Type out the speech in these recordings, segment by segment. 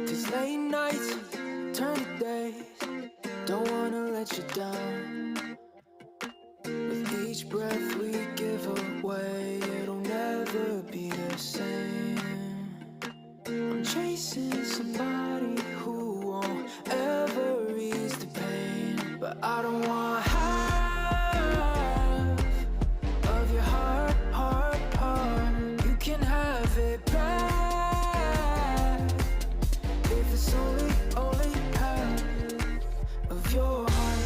These late nights turn to days. Don't wanna let you down. With each breath we give away, it'll never be the same. I'm chasing somebody who won't ever ease the pain, but I don't want half of your heart, heart, heart. You can have it back if it's only half of your heart.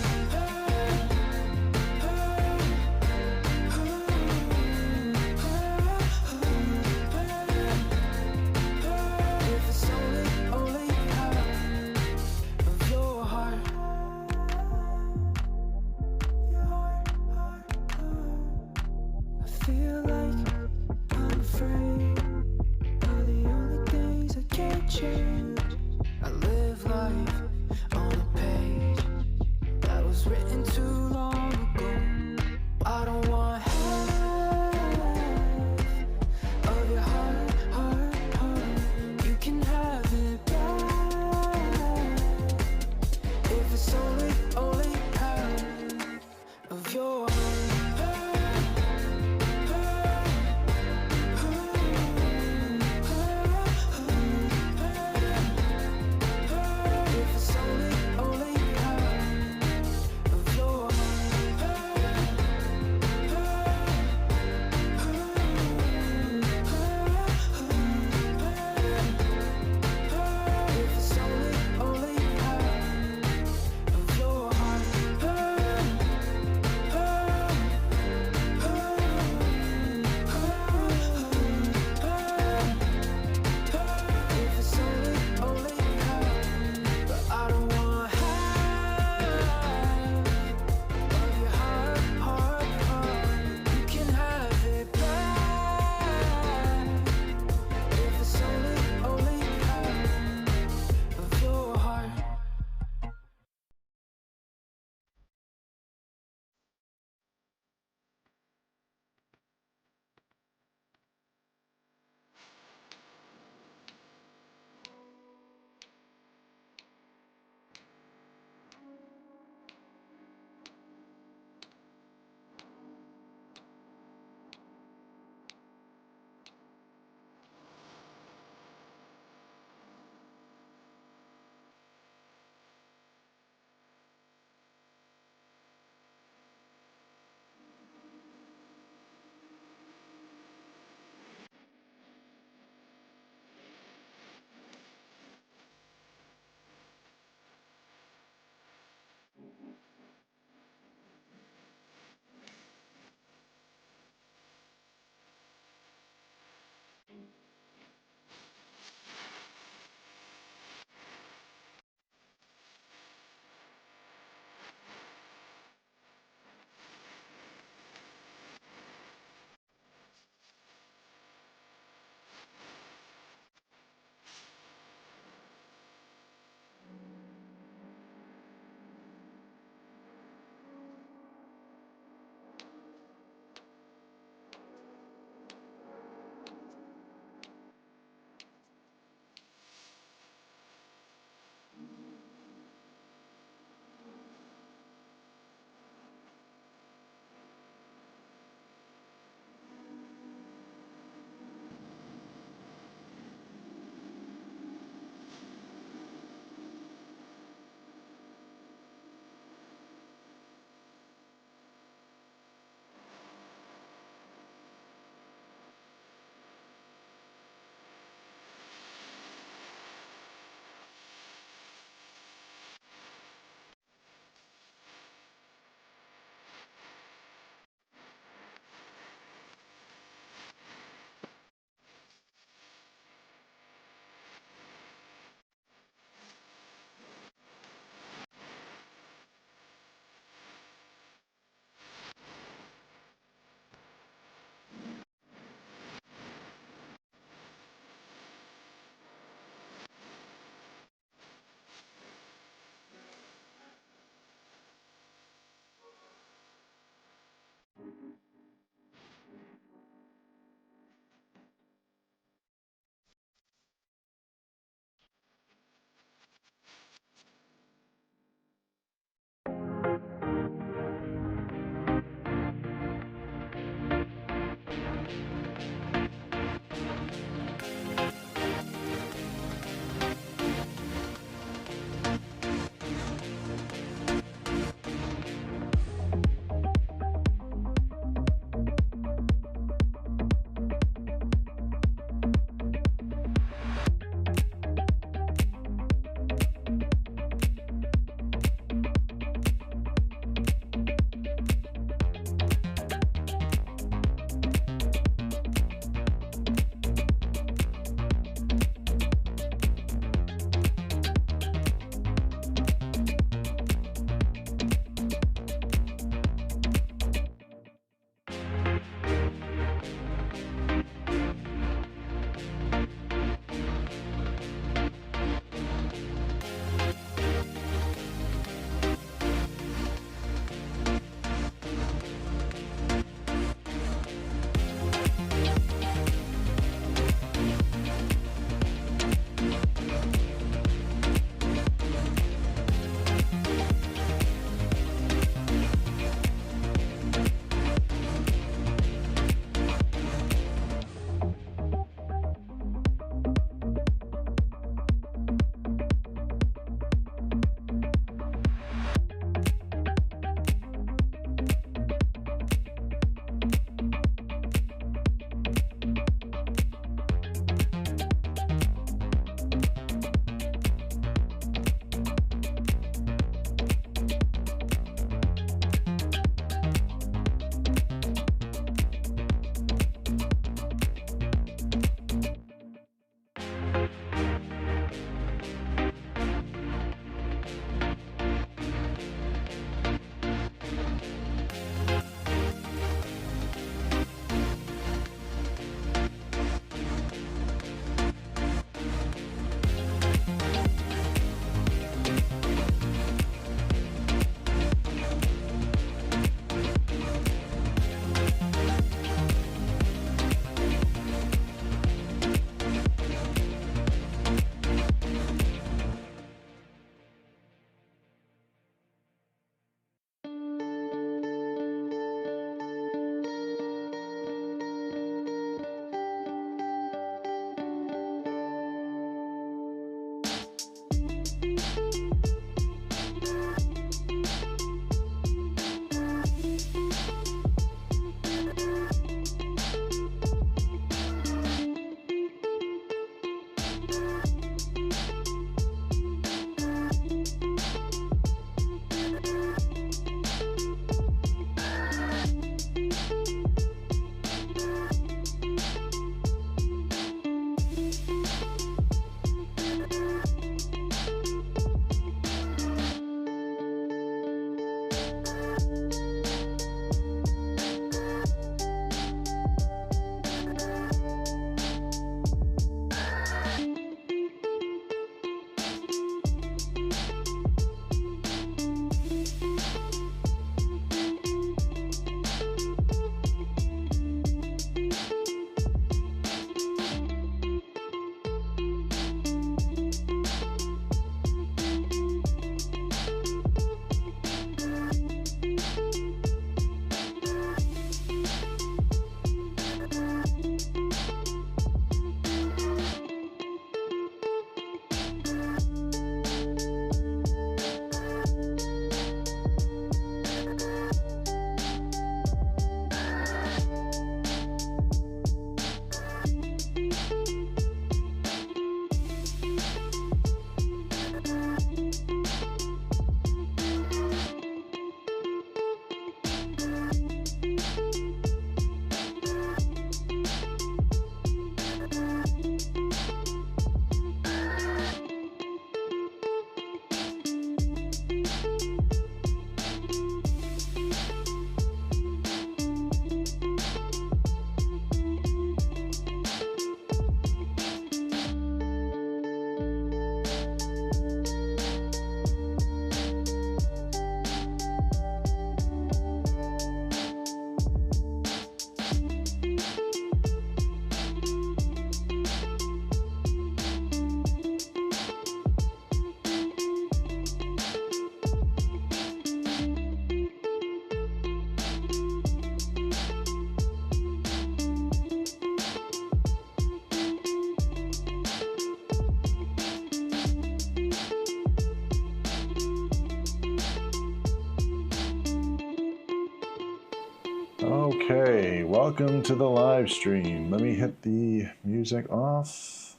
Okay, welcome to the live stream. Let me hit the music off.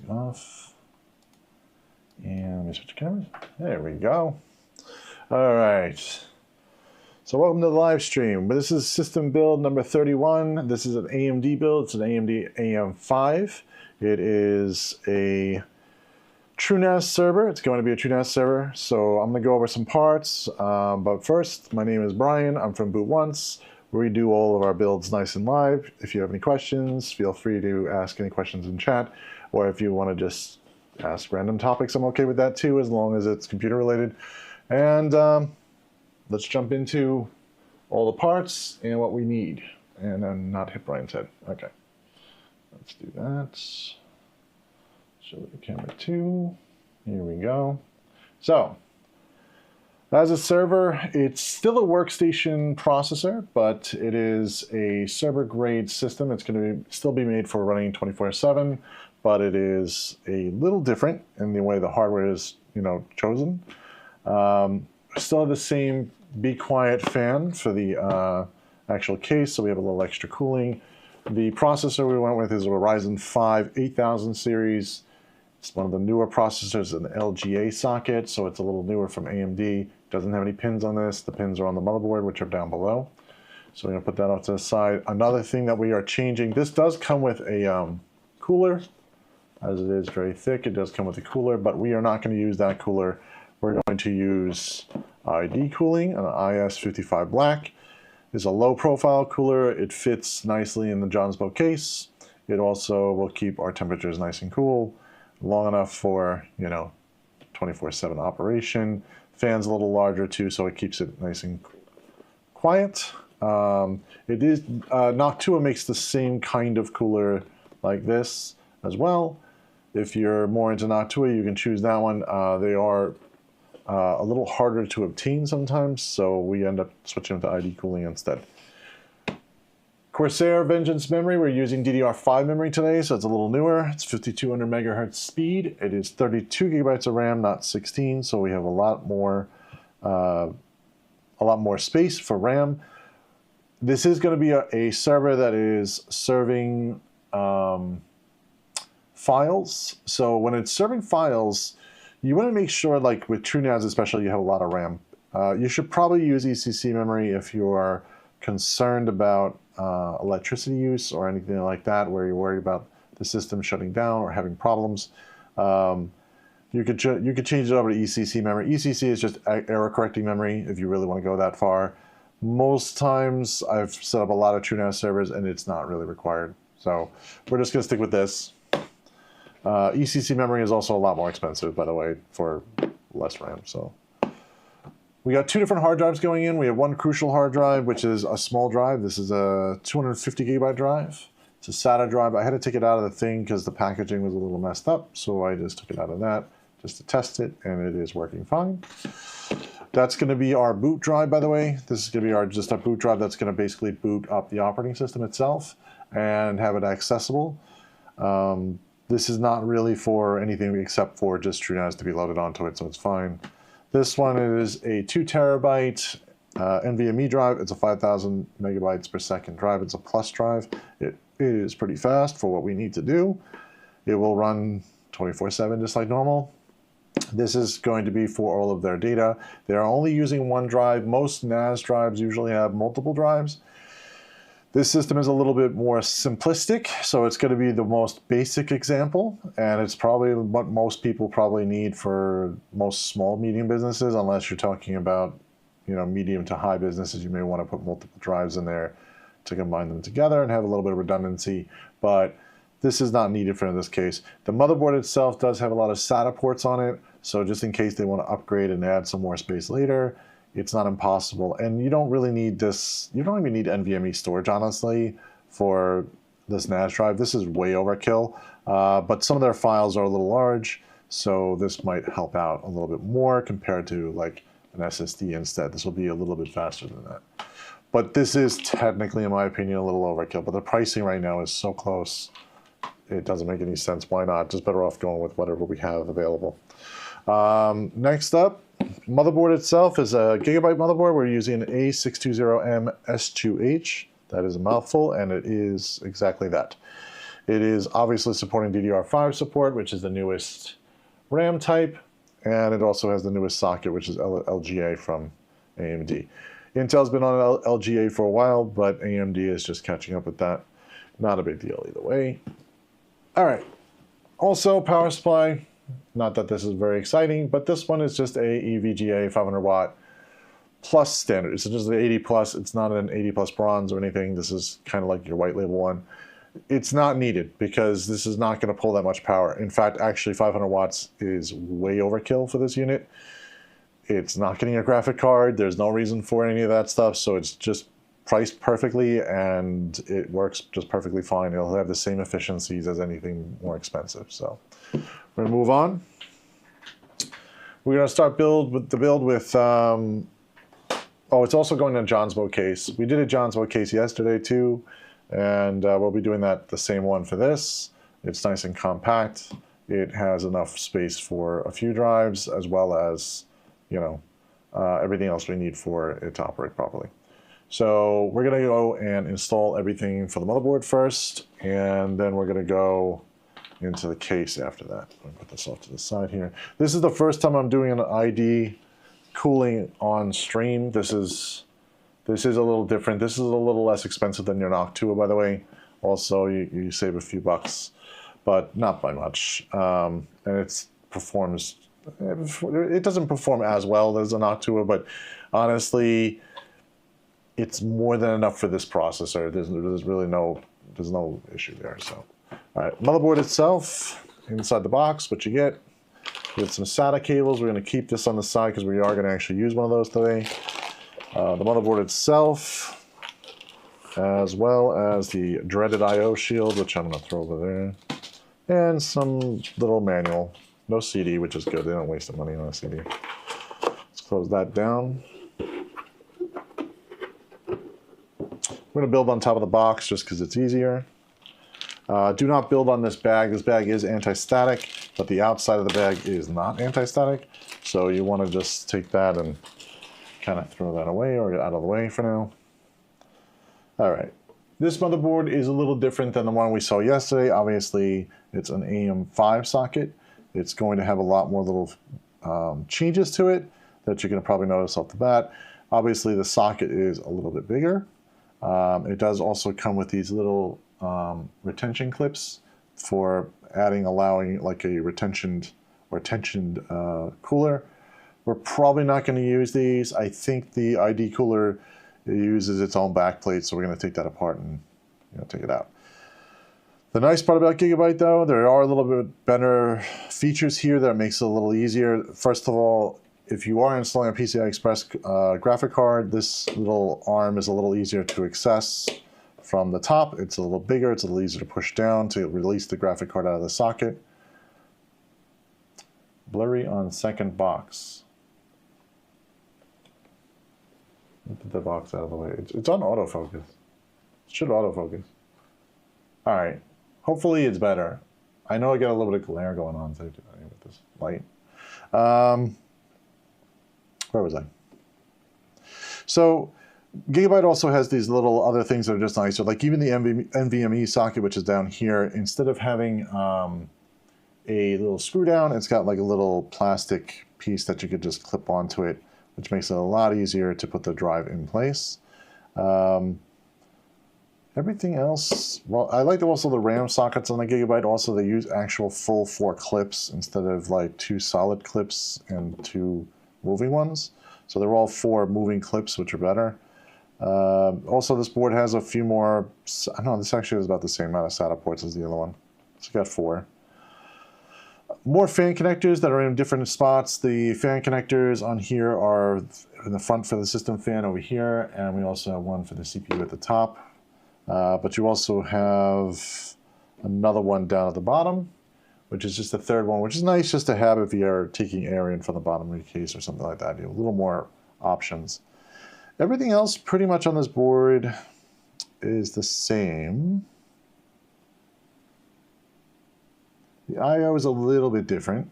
And let me switch cameras. There we go. All right. So welcome to the live stream. This is system build number 31. This is an AMD build. It's an AMD AM5. It is a TrueNAS server. It's going to be a TrueNAS server. So I'm going to go over some parts. But first, my name is Brian. I'm from Boot Once. We do all of our builds nice and live. If you have any questions, feel free to ask any questions in chat. Or if you want to just ask random topics, I'm okay with that too, as long as it's computer related. And let's jump into all the parts and what we need. And then not hit Brian's head. Okay. Let's do that. Show the camera 2. Here we go. So, as a server, it's still a workstation processor, but it is a server-grade system. It's going to still be made for running 24/7, but it is a little different in the way the hardware is, chosen. Still have the same Be Quiet fan for the actual case, so we have a little extra cooling. The processor we went with is a Ryzen 5 8000 series. It's one of the newer processors in the LGA socket, so it's a little newer from AMD. Doesn't have any pins on this. The pins are on the motherboard, which are down below. So we're going to put that off to the side. Another thing that we are changing, this does come with a cooler, as it is very thick. It does come with a cooler, but we are not going to use that cooler. We're going to use ID cooling, an IS55 Black. It's a low profile cooler. It fits nicely in the Jonsbo case. It also will keep our temperatures nice and cool, long enough for, 24/7 operation. Fan's a little larger too, so it keeps it nice and quiet. It is, Noctua makes the same kind of cooler like this as well. If you're more into Noctua, you can choose that one. They are a little harder to obtain sometimes, so we end up switching to ID cooling instead. CORSAIR Vengeance memory, we're using DDR5 memory today, so it's a little newer. It's 5200 megahertz speed. It is 32 gigabytes of RAM, not 16, so we have a lot more space for RAM. This is going to be a server that is serving files. So when it's serving files, you want to make sure, like with TrueNAS especially, you have a lot of RAM. You should probably use ECC memory if you are concerned about electricity use or anything like that, where you're worried about the system shutting down or having problems. You could change it over to ECC memory. ECC is just error correcting memory if you really want to go that far. Most times I've set up a lot of TrueNAS servers and it's not really required. So we're just going to stick with this. ECC memory is also a lot more expensive, by the way, for less RAM. So we got 2 different hard drives going in. We have one crucial hard drive, which is a small drive. This is a 250 gigabyte drive. It's a SATA drive. I had to take it out of the thing because the packaging was a little messed up, so I just took it out of that just to test it, and it is working fine. That's going to be our boot drive, by the way. This is going to be just a boot drive that's going to basically boot up the operating system itself and have it accessible. This is not really for anything except for just TrueNAS to be loaded onto it, so it's fine. This one is a 2 terabyte NVMe drive. It's a 5,000 megabytes per second drive. It's a plus drive. It is pretty fast for what we need to do. It will run 24/7 just like normal. This is going to be for all of their data. They're only using one drive. Most NAS drives usually have multiple drives. This system is a little bit more simplistic, so it's going to be the most basic example, and it's probably what most people probably need for most small, medium businesses, unless you're talking about, medium to high businesses. You may want to put multiple drives in there to combine them together and have a little bit of redundancy, but this is not needed for this case. The motherboard itself does have a lot of SATA ports on it, so just in case they want to upgrade and add some more space later, it's not impossible. And you don't really need this, you don't even need NVMe storage, honestly, for this NAS drive. This is way overkill, but some of their files are a little large, so this might help out a little bit more compared to like an SSD instead. This will be a little bit faster than that. But this is technically, in my opinion, a little overkill, but the pricing right now is so close, it doesn't make any sense. Why not? Just better off going with whatever we have available. Next up, Motherboard itself is a Gigabyte motherboard. We're using an A620M S2H. That is a mouthful, and it is exactly that. It is obviously supporting DDR5 support, which is the newest RAM type, and it also has the newest socket, which is LGA from AMD. Intel's been on LGA for a while, but AMD is just catching up with that. Not a big deal either way. All right. Also, power supply. Not that this is very exciting, but this one is just a EVGA 500 watt plus standard. It's just an 80 plus. It's not an 80 plus bronze or anything. This is kind of like your white label one. It's not needed because this is not going to pull that much power. In fact, actually 500 watts is way overkill for this unit. It's not getting a graphic card. There's no reason for any of that stuff. So it's just priced perfectly and it works just perfectly fine. It'll have the same efficiencies as anything more expensive. So we're going to move on. We're going to start the build with, oh, it's also going in a Jonsbo case. We did a Jonsbo case yesterday too, and we'll be doing that, the same one for this. It's nice and compact. It has enough space for a few drives as well as, you know, everything else we need for it to operate properly. So we're going to go and install everything for the motherboard first, and then we're going to go into the case after that. I'm going to put this off to the side here. This is the first time I'm doing an ID cooling on stream. This is a little different. This is a little less expensive than your Noctua, by the way. Also, you save a few bucks, but not by much. And it doesn't perform as well as a Noctua, but honestly, it's more than enough for this processor. There's really no issue there. So, all right, motherboard itself, inside the box, what you get with some SATA cables. We're going to keep this on the side because we are going to actually use one of those today. The motherboard itself, as well as the dreaded I/O shield, which I'm going to throw over there, and some little manual. No CD, which is good. They don't waste the money on a CD. Let's close that down. We're going to build on top of the box just because it's easier. Do not build on this bag. This bag is anti-static, but the outside of the bag is not anti-static. So you want to just take that and kind of throw that away or out of the way for now. All right. This motherboard is a little different than the one we saw yesterday. Obviously, it's an AM5 socket. It's going to have a lot more little changes to it that you're going to probably notice off the bat. Obviously, the socket is a little bit bigger. It does also come with these little retention clips for allowing like a retentioned or tensioned cooler. We're probably not going to use these. I think the ID cooler uses its own backplate, so we're going to take that apart and take it out. The nice part about Gigabyte, though, there are a little bit better features here that makes it a little easier. First of all, if you are installing a PCI Express graphic card, this little arm is a little easier to access from the top. It's a little bigger. It's a little easier to push down to release the graphic card out of the socket. Blurry on second box. Put the box out of the way. It's on autofocus. It should autofocus. All right. Hopefully it's better. I know I got a little bit of glare going on with this light. Where was I? So Gigabyte also has these little other things that are just nicer, like even the NVMe socket, which is down here. Instead of having a little screw down, it's got like a little plastic piece that you could just clip onto it, which makes it a lot easier to put the drive in place. Everything else, well, I like also the RAM sockets on the Gigabyte. Also, they use actual full 4 clips instead of like 2 solid clips and 2 moving ones. So they're all 4 moving clips, which are better. Also, this board has a few more, I don't know, this actually is about the same amount of SATA ports as the other one. It's got 4. More fan connectors that are in different spots. The fan connectors on here are in the front for the system fan over here, and we also have one for the CPU at the top. But you also have another one down at the bottom, which is just the third one, which is nice just to have if you're taking air in from the bottom of your case or something like that. You have a little more options. Everything else pretty much on this board is the same. The I/O is a little bit different.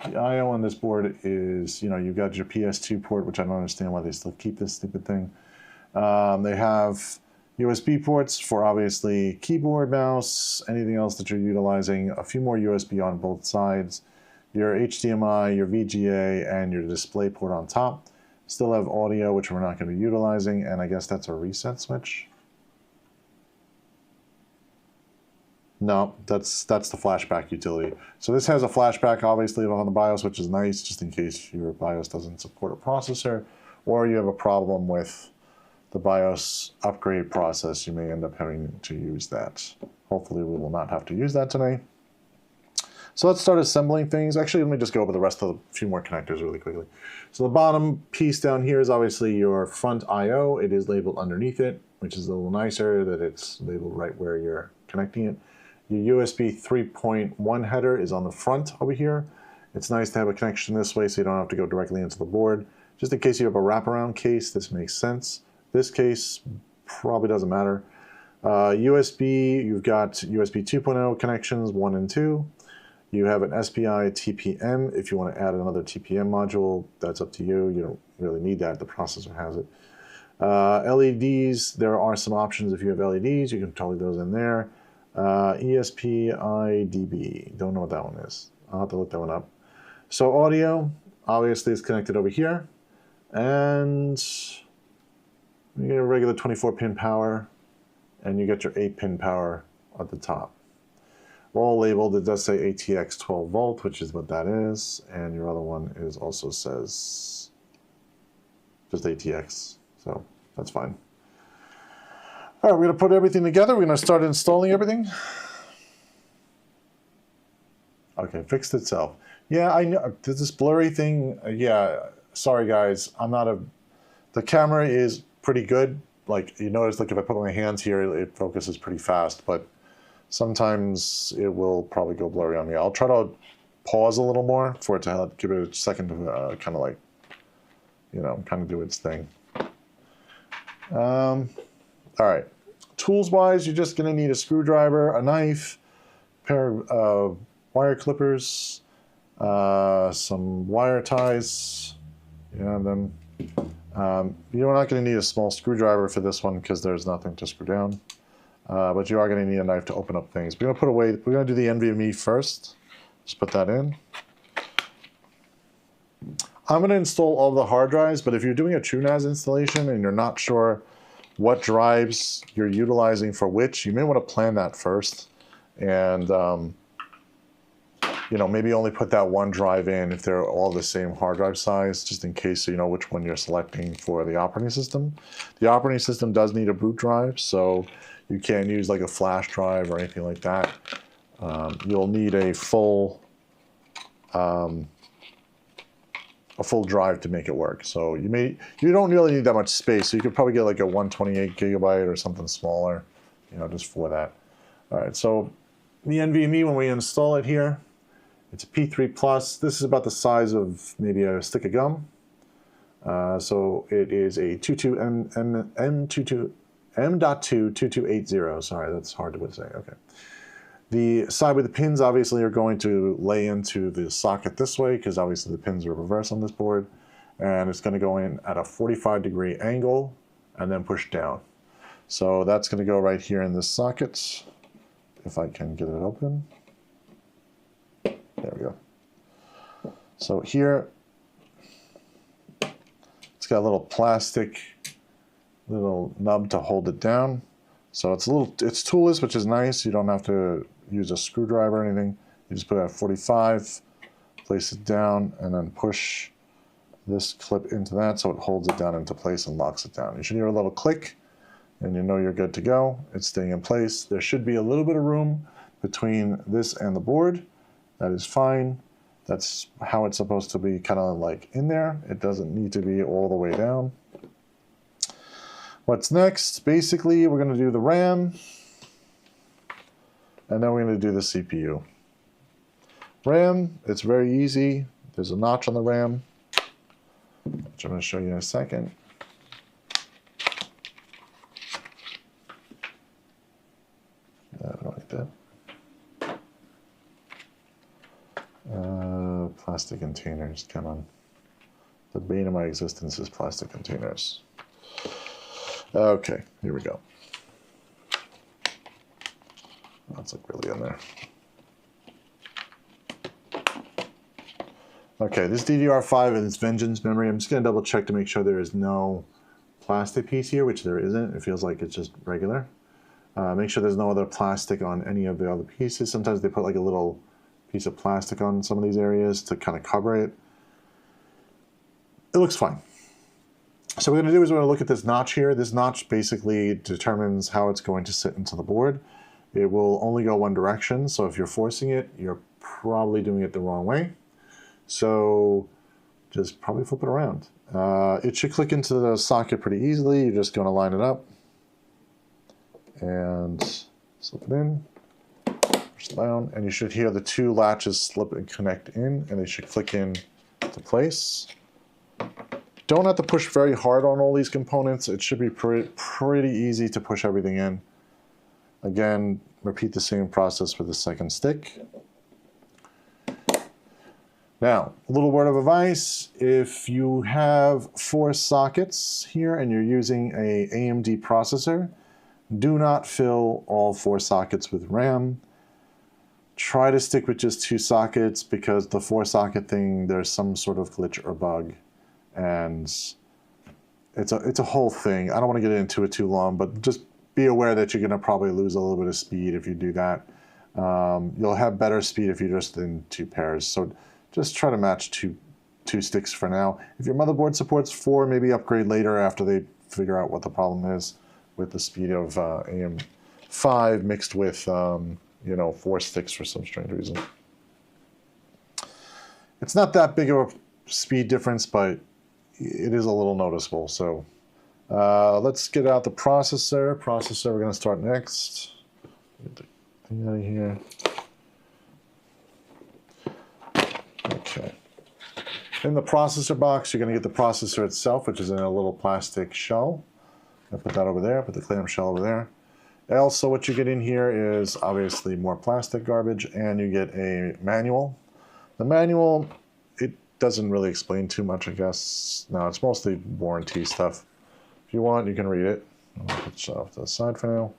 The I/O on this board is, you've got your PS2 port, which I don't understand why they still keep this stupid thing. They have USB ports for obviously keyboard, mouse, anything else that you're utilizing. A few more USB on both sides. Your HDMI, your VGA, and your display port on top. Still have audio, which we're not going to be utilizing, and I guess that's a reset switch. No, that's the flashback utility. So this has a flashback, obviously, on the BIOS, which is nice, just in case your BIOS doesn't support a processor, or you have a problem with the BIOS upgrade process, you may end up having to use that. Hopefully we will not have to use that today. So let's start assembling things. Actually, let me just go over the rest of the few more connectors really quickly. So the bottom piece down here is obviously your front I/O. It is labeled underneath it, which is a little nicer that it's labeled right where you're connecting it. Your USB 3.1 header is on the front over here. It's nice to have a connection this way so you don't have to go directly into the board. Just in case you have a wraparound case, this makes sense. This case probably doesn't matter. USB, you've got USB 2.0 connections, 1 and 2. You have an SPI TPM. If you want to add another TPM module, that's up to you. You don't really need that. The processor has it. LEDs, there are some options if you have LEDs. You can totally those in there. ESPIDB, don't know what that one is. I'll have to look that one up. So audio, obviously, is connected over here. And you get a regular 24-pin power, and you get your 8-pin power at the top. All labeled, it does say ATX 12 volt, which is what that is, and your other one is also says just ATX, so that's fine. All right, we're going to put everything together. We're going to start installing everything. Okay, fixed itself. Yeah, I know this blurry thing. Yeah, sorry guys, the camera is pretty good. Like you notice, like if I put my hands here, it focuses pretty fast, but sometimes it will probably go blurry on me. I'll try to pause a little more for it to give it a second to kind of like, kind of do its thing. All right, tools-wise, you're just gonna need a screwdriver, a knife, a pair of wire clippers, some wire ties, and then you're not going to need a small screwdriver for this one because there's nothing to screw down. But you are going to need a knife to open up things. We're going to do the NVMe first. Just put that in. I'm going to install all the hard drives, but if you're doing a TrueNAS installation and you're not sure what drives you're utilizing for which, you may want to plan that first. And maybe only put that one drive in if they're all the same hard drive size, just in case so you know which one you're selecting for the operating system. The operating system does need a boot drive, so you can't use like a flash drive or anything like that. You'll need a full drive to make it work. So you don't really need that much space. So you could probably get like a 128 gigabyte or something smaller, just for that. All right, so the NVMe, when we install it here, it's a P3 Plus. This is about the size of maybe a stick of gum. So it is a M.2 Sorry, that's hard to say. Okay. The side with the pins obviously are going to lay into the socket this way because obviously the pins are reversed on this board. And it's going to go in at a 45-degree angle and then push down. So that's going to go right here in this socket. If I can get it open. There we go. So here, it's got a little plastic nub to hold it down. So it's toolless, which is nice. You don't have to use a screwdriver or anything. You just put it at 45, place it down, and then push this clip into that so it holds it down into place and locks it down. You should hear a little click, and you know you're good to go. It's staying in place. There should be a little bit of room between this and the board. That is fine. That's how it's supposed to be, kind of like in there. It doesn't need to be all the way down. What's next? Basically, we're going to do the RAM, and then we're going to do the CPU. RAM, it's very easy. There's a notch on the RAM, which I'm going to show you in a second. Like that. Plastic containers, come on. The bane of my existence is plastic containers. Okay, here we go. That's like really in there. Okay, this DDR5 and its Vengeance memory, I'm just gonna double check to make sure there is no plastic piece here, which there isn't. It feels like it's just regular. Make sure there's no other plastic on any of the other pieces. Sometimes they put like a little piece of plastic on some of these areas to kind of cover it. It looks fine. So what we're going to do is we're going to look at this notch here. This notch basically determines how it's going to sit into the board. It will only go one direction, so if you're forcing it, you're probably doing it the wrong way. So just probably flip it around. It should click into the socket pretty easily. You're just going to line it up and slip it in. Down, and you should hear the two latches slip and connect in, and they should click in to place. Don't have to push very hard on all these components. It should be pretty easy to push everything in. Again, repeat the same process with the second stick. Now, a little word of advice. If you have 4 sockets here and you're using a AMD processor, do not fill all 4 sockets with RAM. Try to stick with just 2 sockets because the 4-socket thing, there's some sort of glitch or bug, and it's a whole thing. I don't want to get into it too long, but just be aware that you're going to probably lose a little bit of speed if you do that. You'll have better speed if you're just in 2 pairs. So just try to match two sticks for now. If your motherboard supports 4, maybe upgrade later after they figure out what the problem is with the speed of AM5 mixed with you know, 4 sticks for some strange reason. It's not that big of a speed difference, but it is a little noticeable. So let's get out the processor. We're going to start next. Get the thing out of here. Okay. In the processor box, you're going to get the processor itself, which is in a little plastic shell. I'll put that over there, put the clamshell over there. Also, what you get in here is obviously more plastic garbage, and you get a manual. The manual, it doesn't really explain too much, I guess. No, it's mostly warranty stuff. If you want, you can read it. I'll put it off to the side for now.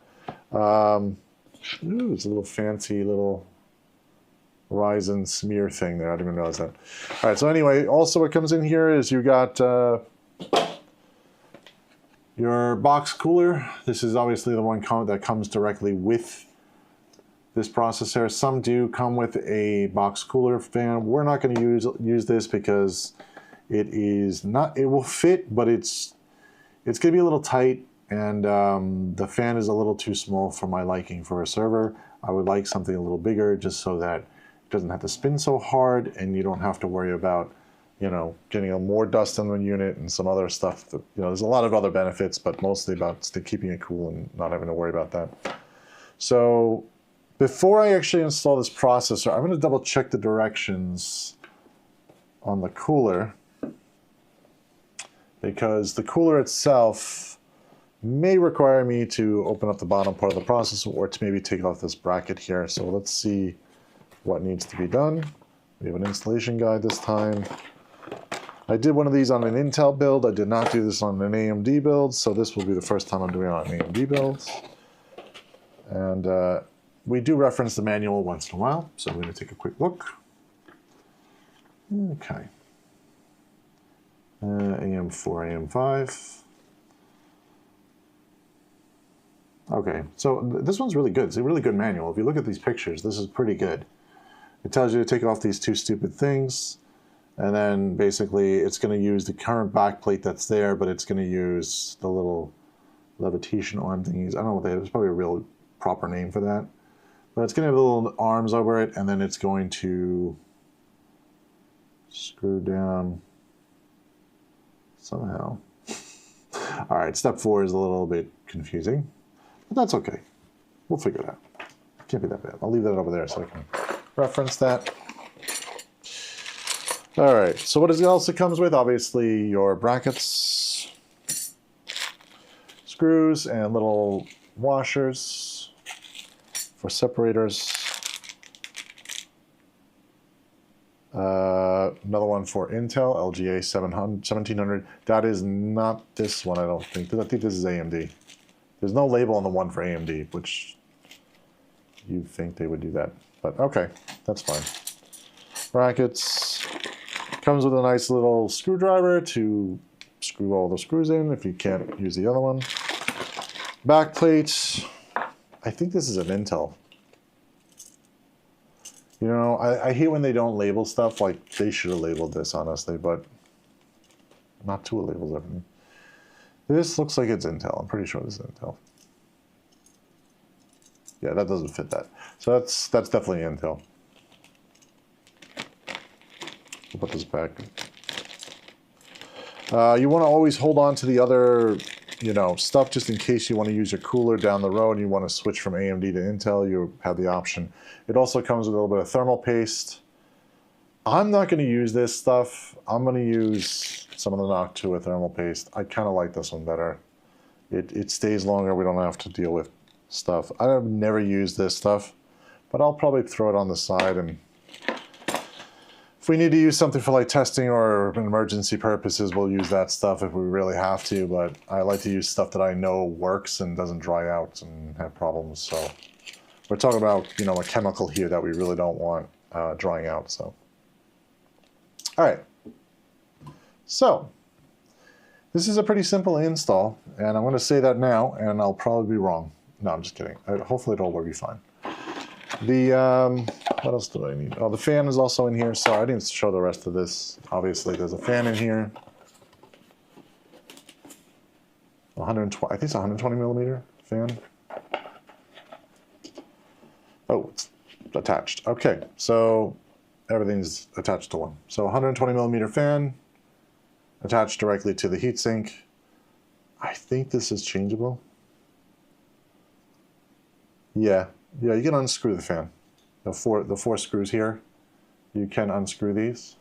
It's a little fancy little Ryzen smear thing there. I didn't even realize that. All right, so anyway, also what comes in here is you got your box cooler. This is obviously the one that comes directly with this processor. Some do come with a box cooler fan. We're not going to use this because it is not. It will fit, but it's going to be a little tight, and the fan is a little too small for my liking for a server. I would like something a little bigger, just so that it doesn't have to spin so hard, and you don't have to worry about, you know, getting more dust on the unit and some other stuff. That, you know, there's a lot of other benefits, but mostly about keeping it cool and not having to worry about that. So before I actually install this processor, I'm going to double check the directions on the cooler, because the cooler itself may require me to open up the bottom part of the processor or to maybe take off this bracket here. So let's see what needs to be done. We have an installation guide this time. I did one of these on an Intel build. I did not do this on an AMD build, so this will be the first time I'm doing it on an AMD build. And we do reference the manual once in a while, so I'm going to take a quick look. Okay. AM4, AM5. Okay, so this one's really good. It's a really good manual. If you look at these pictures, this is pretty good. It tells you to take off these 2 stupid things, and then basically it's going to use the current backplate that's there, but it's going to use the little levitation arm thingies. I don't know what that is. There's probably a real proper name for that. But it's going to have little arms over it, and then it's going to screw down somehow. All right, step 4 is a little bit confusing, but that's okay. We'll figure it out. Can't be that bad. I'll leave that over there so I can reference that. All right, so what else it comes with? Obviously your brackets, screws, and little washers for separators. Another one for Intel, LGA 1700. That is not this one, I don't think. I think this is AMD. There's no label on the one for AMD, which you'd think they would do that. But okay, that's fine. Brackets. Comes with a nice little screwdriver to screw all the screws in if you can't use the other one. Back plate. I think this is an Intel. You know, I hate when they don't label stuff. Like, they should have labeled this, honestly, but not Tua labels everything. This looks like it's Intel. I'm pretty sure this is Intel. Yeah, that doesn't fit that. So that's definitely Intel. We'll put this back. You want to always hold on to the other, you know, stuff just in case you want to use your cooler down the road and you want to switch from AMD to Intel. You have the option. It also comes with a little bit of thermal paste. I'm not going to use this stuff. I'm going to use some of the Noctua thermal paste. I kind of like this one better. It stays longer. We don't have to deal with stuff. I've never used this stuff, but I'll probably throw it on the side, and if we need to use something for like testing or emergency purposes, we'll use that stuff if we really have to, but I like to use stuff that I know works and doesn't dry out and have problems. So we're talking about, you know, a chemical here that we really don't want drying out. So, all right. So this is a pretty simple install, and I'm going to say that now, and I'll probably be wrong. No, I'm just kidding. Hopefully it'll work fine. The, what else do I need? Oh, the fan is also in here. Sorry, I didn't show the rest of this. Obviously, there's a fan in here. 120, I think it's a 120 millimeter fan. Oh, it's attached. Okay, so everything's attached to one. So 120 millimeter fan attached directly to the heatsink. I think this is changeable. Yeah, you can unscrew the fan. The four screws here, you can unscrew these,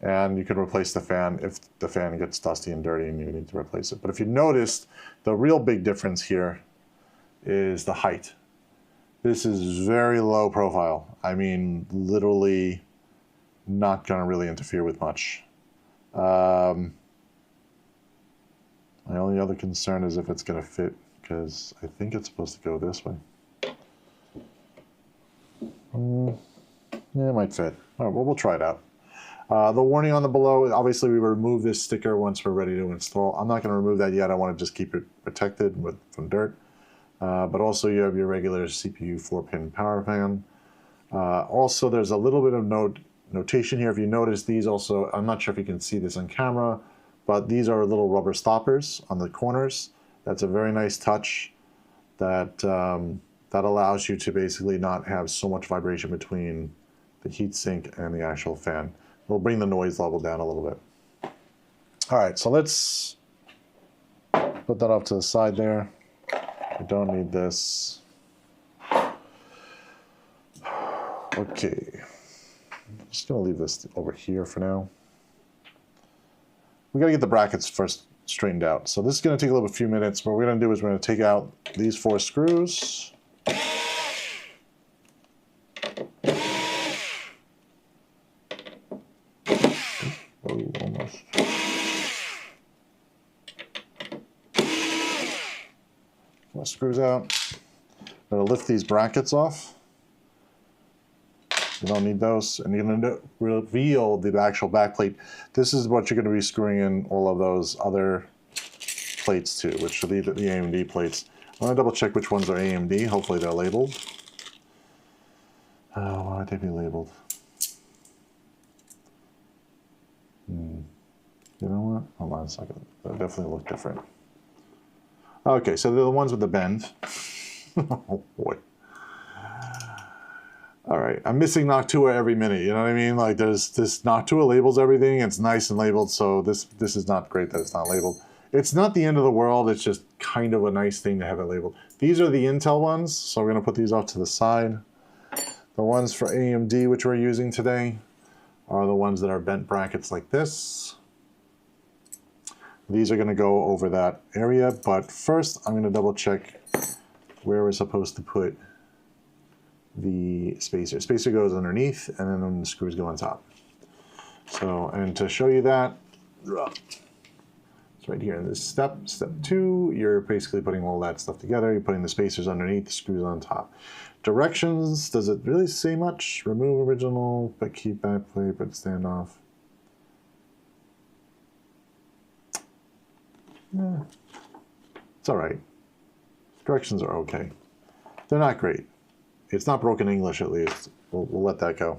and you can replace the fan if the fan gets dusty and dirty and you need to replace it. But if you noticed, the real big difference here is the height. This is very low profile. I mean, literally not going to really interfere with much. My only other concern is if it's going to fit, because I think it's supposed to go this way. Yeah, it might fit. All right, well, we'll try it out. The warning on the below, obviously we remove this sticker once we're ready to install. I'm not going to remove that yet. I want to just keep it protected from dirt. But also you have your regular CPU 4-pin power fan. Also, there's a little bit of notation here. If you notice, these also, I'm not sure if you can see this on camera, but these are little rubber stoppers on the corners. That's a very nice touch that, that allows you to basically not have so much vibration between the heatsink and the actual fan. It'll bring the noise level down a little bit. All right, so let's put that off to the side there. I don't need this. Okay, I'm just gonna leave this over here for now. We gotta get the brackets first straightened out. So this is gonna take a few minutes. What we're gonna do is we're gonna take out these 4 screws. Oh, almost. More screws out. I'm gonna lift these brackets off. You don't need those, and you're gonna reveal the actual back plate. This is what you're gonna be screwing in all of those other plates to, which are the AMD plates. I wanna double check which ones are AMD. Hopefully they're labeled. Why would they be labeled? You know what? Hold on a second. They definitely look different. Okay, so they're the ones with the bend. Oh boy. All right, I'm missing Noctua every minute, you know what I mean? Like there's this Noctua labels everything, it's nice and labeled, so this is not great that it's not labeled. It's not the end of the world, it's just kind of a nice thing to have it labeled. These are the Intel ones, so we're gonna put these off to the side. The ones for AMD, which we're using today, are the ones that are bent brackets like this. These are gonna go over that area, but first I'm gonna double check where we're supposed to put the spacer. Spacer goes underneath, and then the screws go on top. So, and to show you that, it's right here in this step. Step 2, you're basically putting all that stuff together. You're putting the spacers underneath, the screws on top. Directions, does it really say much? Remove original, but keep backplate, but standoff. Yeah, it's all right. Directions are okay. They're not great. It's not broken English, at least. We'll let that go.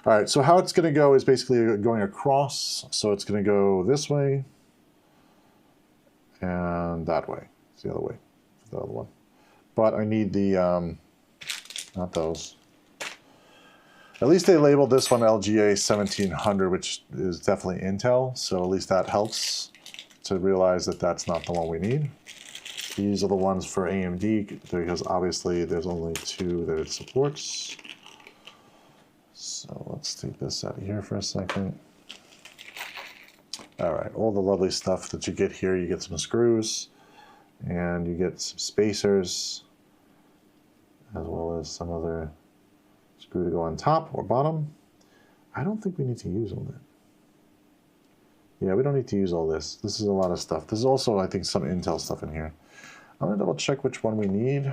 All right, so how it's going to go is basically going across. So it's going to go this way and that way. It's the other way. It's the other one. But I need the, not those. At least they labeled this one LGA 1700, which is definitely Intel. So at least that helps to realize that that's not the one we need. These are the ones for AMD because obviously there's only 2 that it supports. So let's take this out of here for a second. All right, all the lovely stuff that you get here, you get some screws and you get some spacers as well as some other screw to go on top or bottom. I don't think we need to use all that. Yeah, we don't need to use all this. This is a lot of stuff. There's also, I think, some Intel stuff in here. I'm gonna double check which one we need.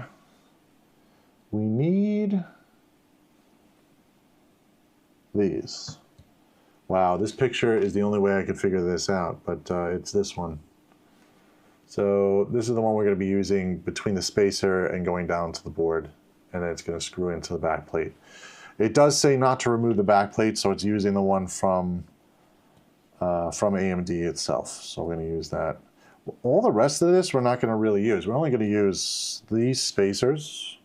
We need these. Wow, this picture is the only way I could figure this out, but it's this one. So this is the one we're gonna be using between the spacer and going down to the board, and then it's gonna screw into the back plate. It does say not to remove the back plate, so it's using the one from AMD itself. So we're gonna use that. All the rest of this we're not going to really use. We're only going to use these spacers,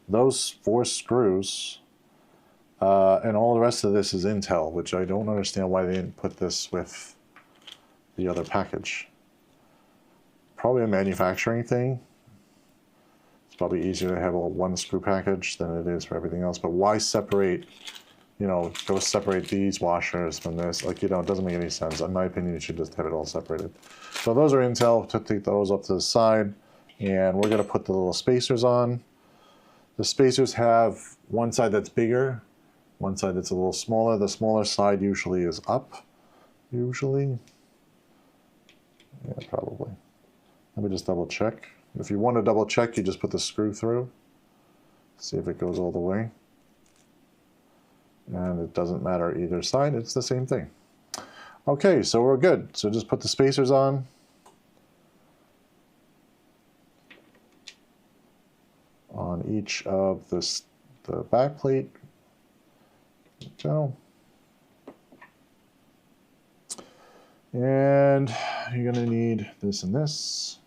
those 4 screws, and all the rest of this is Intel, which I don't understand why they didn't put this with the other package. Probably a manufacturing thing. It's probably easier to have a 1 screw package than it is for everything else. But why separate, you know, go separate these washers from this? Like, you know, it doesn't make any sense. In my opinion, you should just have it all separated. So those are Intel, to take those up to the side, and we're going to put the little spacers on. The spacers have one side that's bigger, one side that's a little smaller. The smaller side usually is up, usually. Yeah, probably. Let me just double check. If you want to double check, you just put the screw through. See if it goes all the way. And it doesn't matter either side, it's the same thing. Okay, so we're good. So just put the spacers on. On each of the back plate. Go. And you're gonna need this and this.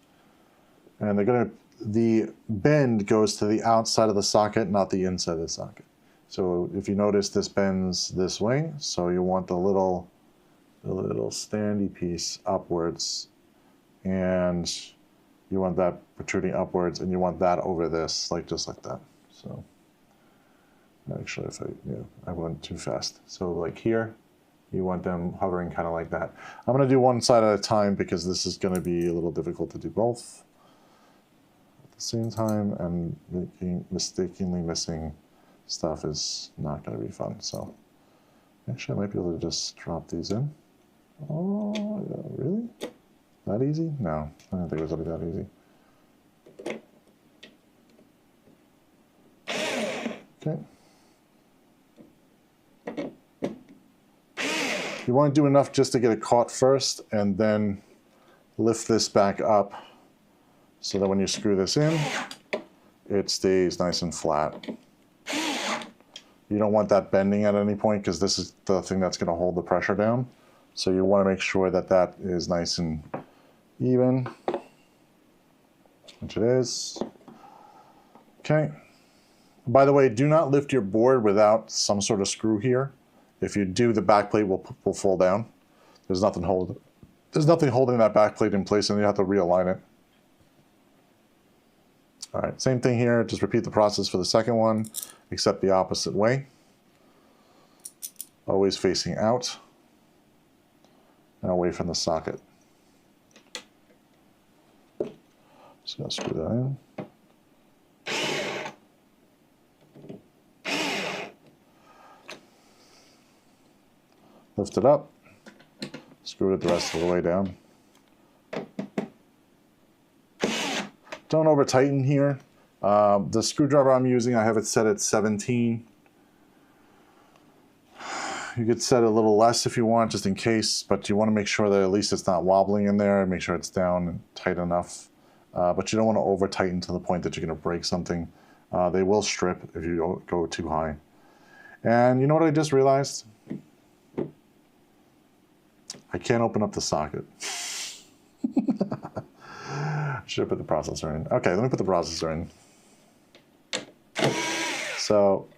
And the bend goes to the outside of the socket, not the inside of the socket. So if you notice, this bends this way. So you want the little standy piece upwards, and you want that protruding upwards, and you want that over this, like just like that. So actually, if I went too fast. So like here, you want them hovering kind of like that. I'm going to do one side at a time because this is going to be a little difficult to do both at the same time, and mistakenly missing stuff is not going to be fun. So actually, I might be able to just drop these in. Oh, really? That easy? No, I don't think it was going to be that easy. Okay. You want to do enough just to get it caught first, and then lift this back up so that when you screw this in, it stays nice and flat. You don't want that bending at any point because this is the thing that's going to hold the pressure down. So you want to make sure that that is nice and even, which it is. Okay. By the way, do not lift your board without some sort of screw here. If you do, the backplate will fall down. There's nothing holding that backplate in place, and you have to realign it. All right, same thing here. Just repeat the process for the second one, except the opposite way. Always facing out and away from the socket. Just gonna screw that in. Lift it up, screw it the rest of the way down. Don't over tighten here. The screwdriver I'm using, I have it set at 17. You could set it a little less if you want, just in case, but you want to make sure that at least it's not wobbling in there and make sure it's down and tight enough. But you don't want to over tighten to the point that you're going to break something. They will strip if you go too high. And you know what I just realized? I can't open up the socket. Should have put the processor in. Okay, let me put the processor in. So,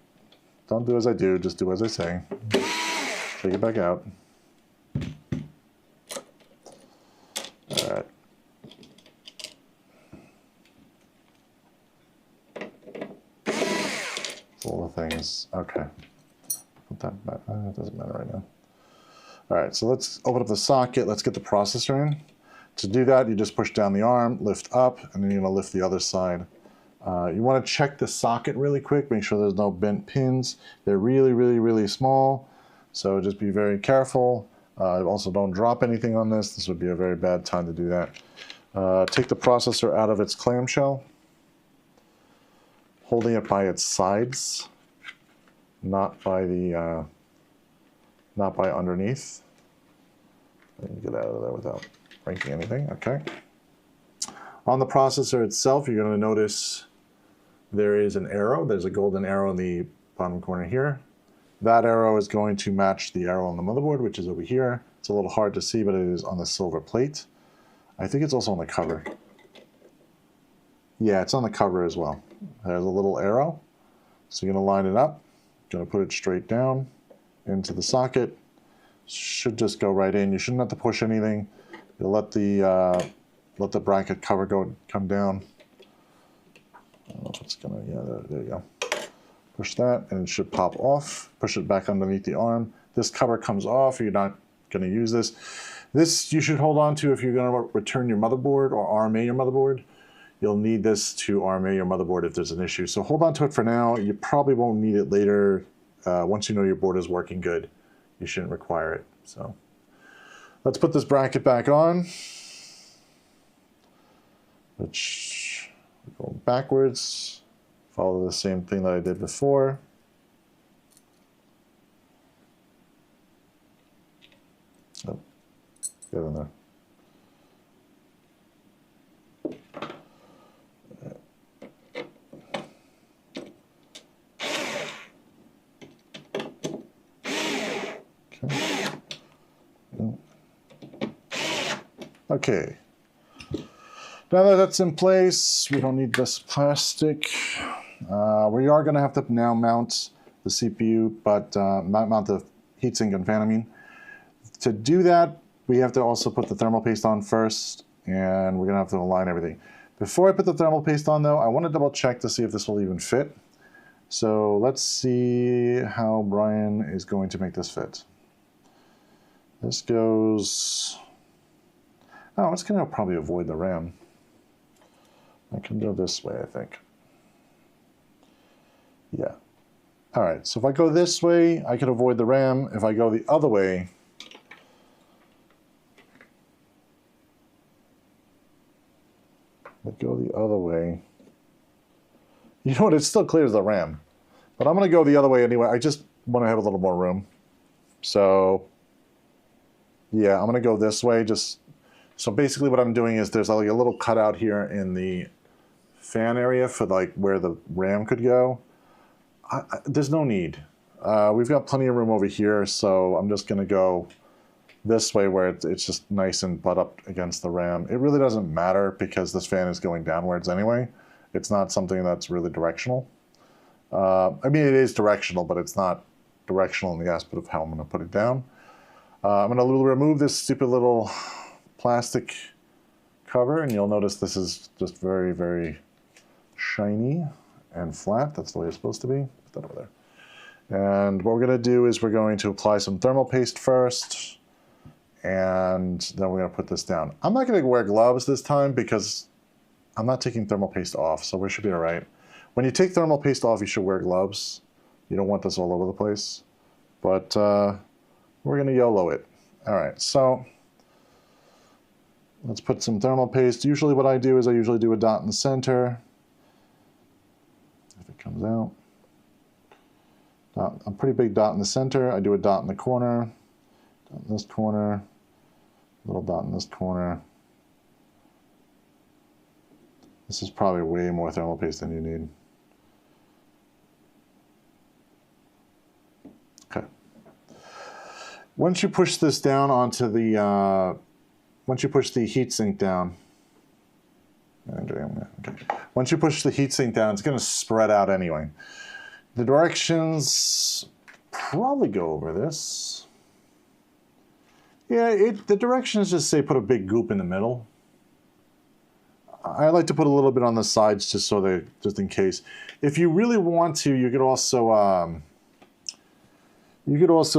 don't do as I do, just do as I say. Take it back out. All right. All the things. Okay. Put that back. It doesn't matter right now. All right, so let's open up the socket. Let's get the processor in. To do that, you just push down the arm, lift up, and then you're going to lift the other side. You want to check the socket really quick, make sure there's no bent pins. They're really, really, really small, so just be very careful. Also, don't drop anything on this. This would be a very bad time to do that. Take the processor out of its clamshell, holding it by its sides, not by underneath. Let me get out of there without breaking anything. Okay. On the processor itself, you're going to notice there is an arrow. There's a golden arrow in the bottom corner here. That arrow is going to match the arrow on the motherboard, which is over here. It's a little hard to see, but it is on the silver plate. I think it's also on the cover. Yeah, it's on the cover as well. There's a little arrow. So you're going to line it up. You're going to put it straight down into the socket. Should just go right in. You shouldn't have to push anything. You'll let the bracket cover come down. I don't know if it's gonna, yeah, there you go. Push that and it should pop off. Push it back underneath the arm. This cover comes off. You're not gonna use this. This you should hold on to if you're gonna return your motherboard or RMA your motherboard. You'll need this to RMA your motherboard if there's an issue. So hold on to it for now. You probably won't need it later. Once you know your board is working good, you shouldn't require it. So let's put this bracket back on. Which go backwards. Follow the same thing that I did before. Oh, get in there. Okay. Now that that's in place, we don't need this plastic. We are going to have to now mount the CPU, but mount the heatsink and fan, I mean. To do that, we have to also put the thermal paste on first, and we're going to have to align everything. Before I put the thermal paste on, though, I want to double check to see if this will even fit. So let's see how Brian is going to make this fit. This goes... Oh, it's going to probably avoid the RAM. I can go this way, I think. Yeah. All right, so if I go this way, I could avoid the RAM. If I go the other way, you know what, it still clears the RAM. But I'm going to go the other way anyway. I just want to have a little more room. So, yeah, I'm going to go this way. So basically what I'm doing is there's like a little cutout here in the fan area for like where the RAM could go. There's no need. We've got plenty of room over here, so I'm just going to go this way where it's just nice and butt up against the RAM. It really doesn't matter because this fan is going downwards anyway. It's not something that's really directional. I mean, it is directional, but it's not directional in the aspect of how I'm going to put it down. I'm going to remove this stupid little plastic cover, and you'll notice this is just very, very shiny and flat. That's the way it's supposed to be. Put that over there. And what we're going to do is we're going to apply some thermal paste first, and then we're going to put this down. I'm not going to wear gloves this time because I'm not taking thermal paste off, so we should be all right. When you take thermal paste off, you should wear gloves. You don't want this all over the place. But We're going to YOLO it. All right, so let's put some thermal paste. Usually what I do is I usually do a dot in the center. If it comes out. A pretty big dot in the center. I do a dot in the corner. Dot in this corner. Little dot in this corner. This is probably way more thermal paste than you need. Okay. Once you push this down onto the, once you push the heatsink down, okay. Once you push the heatsink down, it's going to spread out anyway. The directions probably go over this. Yeah, the directions just say put a big goop in the middle. I like to put a little bit on the sides just so that, just in case. If you really want to, you could also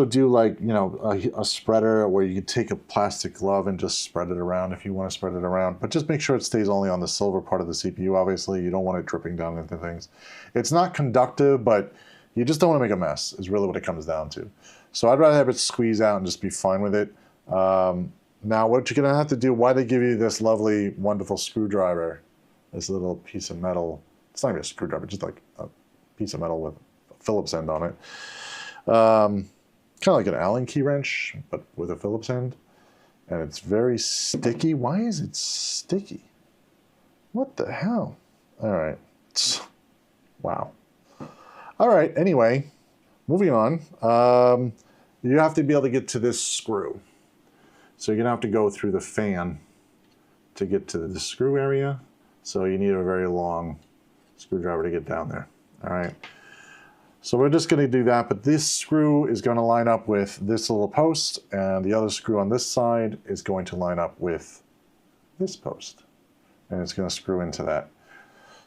do like, you know, a spreader where you could take a plastic glove and just spread it around if you want to spread it around. But just make sure it stays only on the silver part of the CPU, obviously. You don't want it dripping down into things. It's not conductive, but you just don't want to make a mess, is really what it comes down to. So I'd rather have it squeeze out and just be fine with it. Now what you're going to have to do, why they give you this lovely, wonderful screwdriver, this little piece of metal. It's not even a screwdriver, just like a piece of metal with a Phillips end on it. Kind of like an Allen key wrench, but with a Phillips end. And it's very sticky. Why is it sticky? What the hell? All right. Wow. All right, anyway, moving on. You have to be able to get to this screw. So you're going to have to go through the fan to get to the screw area. So you need a very long screwdriver to get down there. All right. So we're just going to do that, but this screw is going to line up with this little post, and the other screw on this side is going to line up with this post. And it's going to screw into that.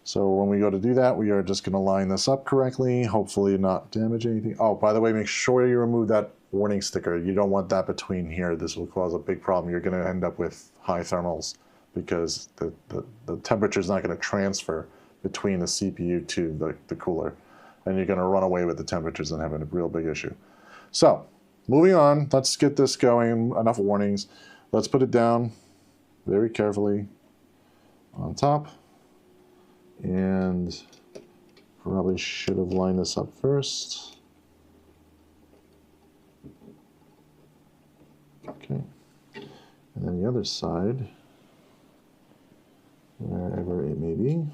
So when we go to do that, we are just going to line this up correctly, hopefully not damage anything. Oh, by the way, make sure you remove that warning sticker. You don't want that between here. This will cause a big problem. You're going to end up with high thermals because the temperature is not going to transfer between the CPU to the cooler. And you're going to run away with the temperatures and have a real big issue. So, moving on, let's get this going. Enough warnings. Let's put it down very carefully on top. And probably should have lined this up first. Okay. And then the other side, wherever it may be.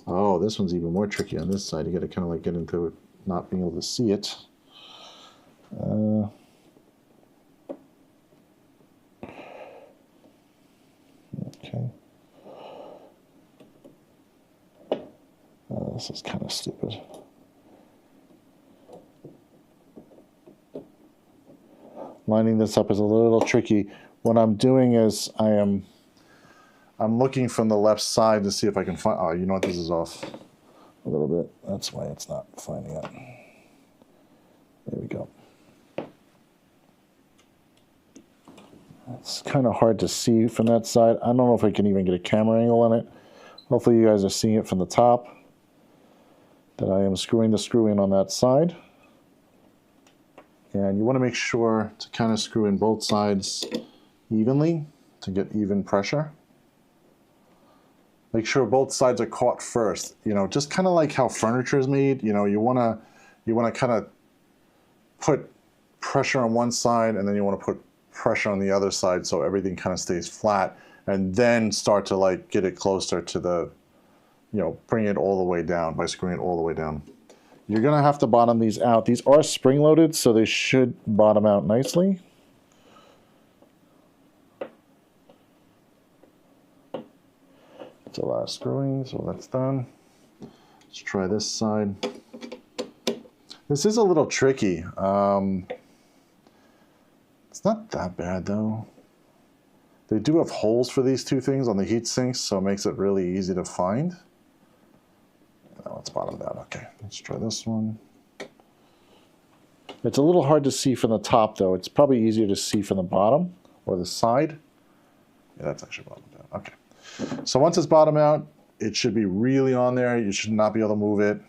Oh, this one's even more tricky on this side. You got to kind of like get into it, not being able to see it. Okay. This is kind of stupid. Lining this up is a little tricky. What I'm doing is I'm looking from the left side to see if I can find, oh, you know what, this is off a little bit. That's why it's not finding it. There we go. It's kind of hard to see from that side. I don't know if I can even get a camera angle on it. Hopefully you guys are seeing it from the top, that I am screwing the screw in on that side. And you want to make sure to kind of screw in both sides evenly to get even pressure. Make sure both sides are caught first. You know, just kind of like how furniture is made. You know, you want to kind of put pressure on one side, and then you want to put pressure on the other side so everything kind of stays flat, and then start to like get it closer to the, you know, bring it all the way down by screwing it all the way down. You're going to have to bottom these out. These are spring-loaded, so they should bottom out nicely. It's a lot of screwing, so that's done. Let's try this side. This is a little tricky. It's not that bad, though. They do have holes for these two things on the heat sinks, so it makes it really easy to find. Now it's bottomed out. Okay, let's try this one. It's a little hard to see from the top, though. It's probably easier to see from the bottom or the side. Yeah, that's actually bottomed out. Okay. So once it's bottomed out, it should be really on there. You should not be able to move it.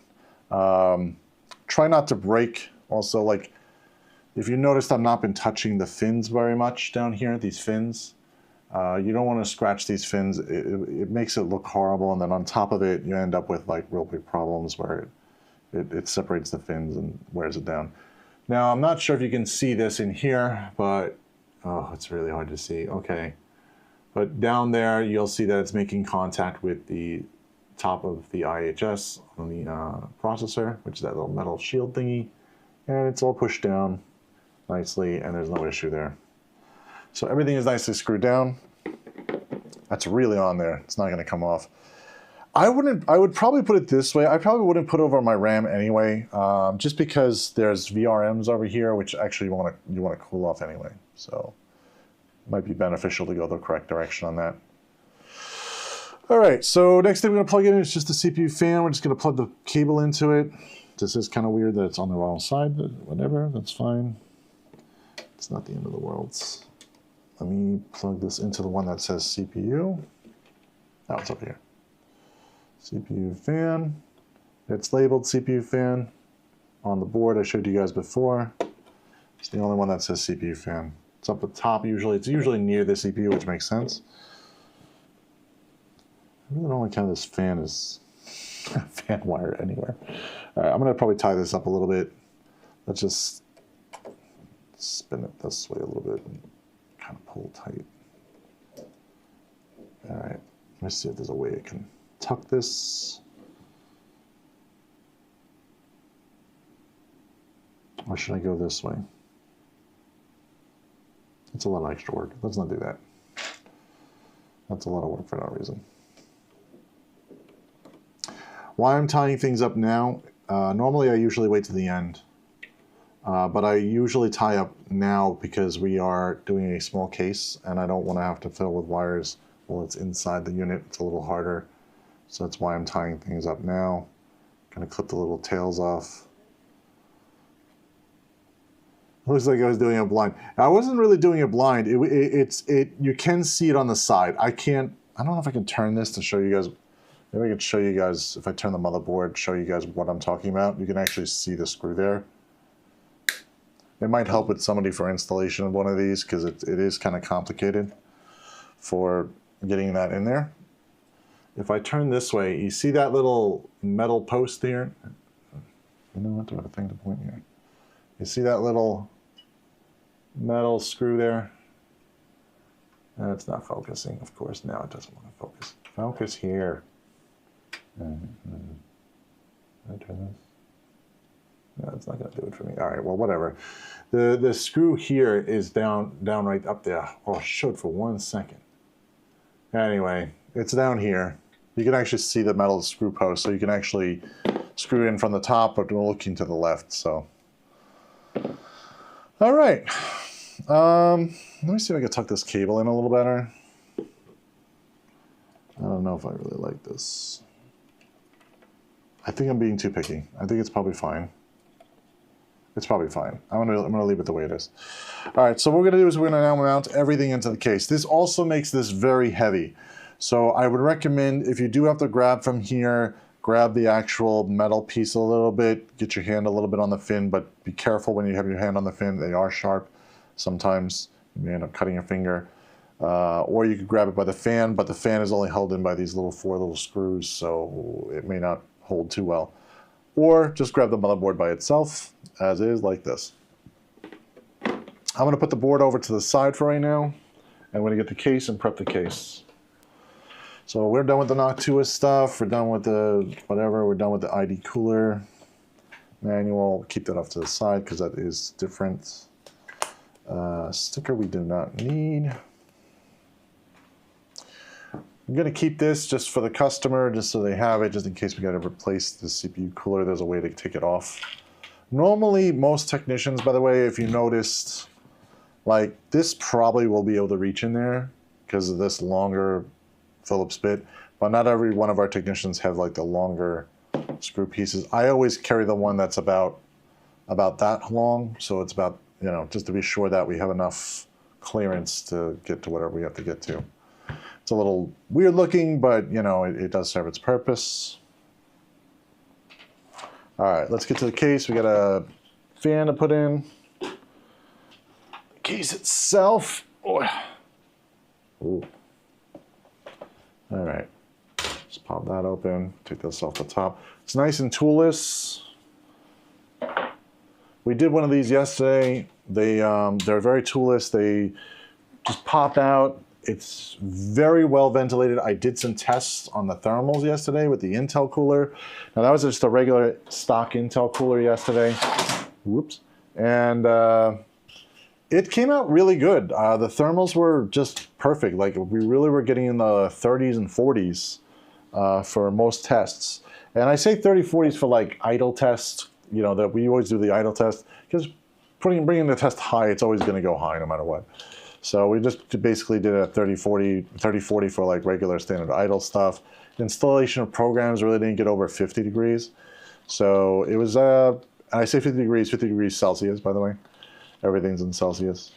Try not to break. Also, like, If you noticed, I've not been touching the fins very much down here, these fins. You don't want to scratch these fins. It makes it look horrible, and then on top of it, you end up with like real big problems where it separates the fins and wears it down. Now, I'm not sure if you can see this in here, but oh, it's really hard to see. Okay. But down there, you'll see that it's making contact with the top of the IHS on the processor, which is that little metal shield thingy. And it's all pushed down nicely, and there's no issue there. So everything is nicely screwed down. That's really on there. It's not going to come off. I would probably put it this way. I probably wouldn't put it over my RAM anyway, just because there's VRMs over here, which actually you want to cool off anyway. So it might be beneficial to go the correct direction on that. All right, so next thing we're going to plug in is just the CPU fan. We're just going to plug the cable into it. This is kind of weird that it's on the wrong side, but whatever, that's fine. It's not the end of the world. Let me plug this into the one that says CPU. Oh, it's over here. CPU fan. It's labeled CPU fan on the board I showed you guys before. It's the only one that says CPU fan. It's up at the top usually. It's usually near the CPU, which makes sense. I really don't like how this fan is fan wire anywhere. All right, I'm gonna probably tie this up a little bit. Let's just spin it this way a little bit and kind of pull tight. All right, let me see if there's a way I can tuck this. Or should I go this way? It's a lot of extra work. Let's not do that. That's a lot of work for no reason. Why I'm tying things up now, normally I usually wait to the end. But I usually tie up now because we are doing a small case and I don't want to have to fill with wires while it's inside the unit. It's a little harder. So that's why I'm tying things up now. Gonna clip the little tails off. Looks like I was doing it blind. I wasn't really doing it blind. You can see it on the side. I don't know if I can turn this to show you guys. Maybe I could show you guys, if I turn the motherboard, show you guys what I'm talking about. You can actually see the screw there. It might help with somebody for installation of one of these because it is kind of complicated for getting that in there. If I turn this way, you see that little metal post there? You know what, do I have a thing to point here? You see that little metal screw there? It's not focusing, of course. Now it doesn't want to focus. Focus here. Can I turn this? No, it's not going to do it for me. All right, well, whatever. The screw here is down right up there. Oh, I showed for 1 second. Anyway, it's down here. You can actually see the metal screw post, so you can actually screw in from the top, but we're looking to the left, so. All right. Let me see if I can tuck this cable in a little better. I don't know if I really like this. I think I'm being too picky. I think it's probably fine. It's probably fine. I'm gonna leave it the way it is. All right, so what we're gonna do is we're gonna now mount everything into the case. This also makes this very heavy. So I would recommend, if you do have to grab from here, grab the actual metal piece a little bit, get your hand a little bit on the fin, but be careful when you have your hand on the fin. They are sharp. Sometimes you may end up cutting your finger. Or you could grab it by the fan, but the fan is only held in by these four little screws, so it may not hold too well. Or just grab the motherboard by itself, as is, like this. I'm going to put the board over to the side for right now, and I'm going to get the case and prep the case. So we're done with the Noctua stuff, we're done with the whatever, we're done with the ID cooler manual. Keep that off to the side because that is different. Sticker we do not need. I'm going to keep this just for the customer, just so they have it, just in case we got to replace the CPU cooler. There's a way to take it off. Normally, most technicians, by the way, if you noticed, like this probably will be able to reach in there because of this longer Phillips bit, but not every one of our technicians have like the longer screw pieces. I always carry the one that's about that long, so it's about, you know, just to be sure that we have enough clearance to get to whatever we have to get to. It's a little weird looking, but you know, it does serve its purpose. All right, let's get to the case. We got a fan to put in. case itself. Oh. Ooh. All right, just pop that open, take this off the top. It's nice and toolless. We did one of these yesterday. They're very toolless. They just pop out. It's very well ventilated. I did some tests on the thermals yesterday with the Intel cooler. Now that was just a regular stock Intel cooler yesterday. Whoops. And it came out really good. The thermals were just perfect. Like we really were getting in the 30s and 40s for most tests. And I say 30, 40s for like idle tests, you know, that we always do the idle test, because bringing the test high, it's always going to go high no matter what. So we just basically did it at 30, 40 for like regular standard idle stuff. Installation of programs really didn't get over 50 degrees. So it was, and I say 50 degrees Celsius, by the way. Everything's in Celsius.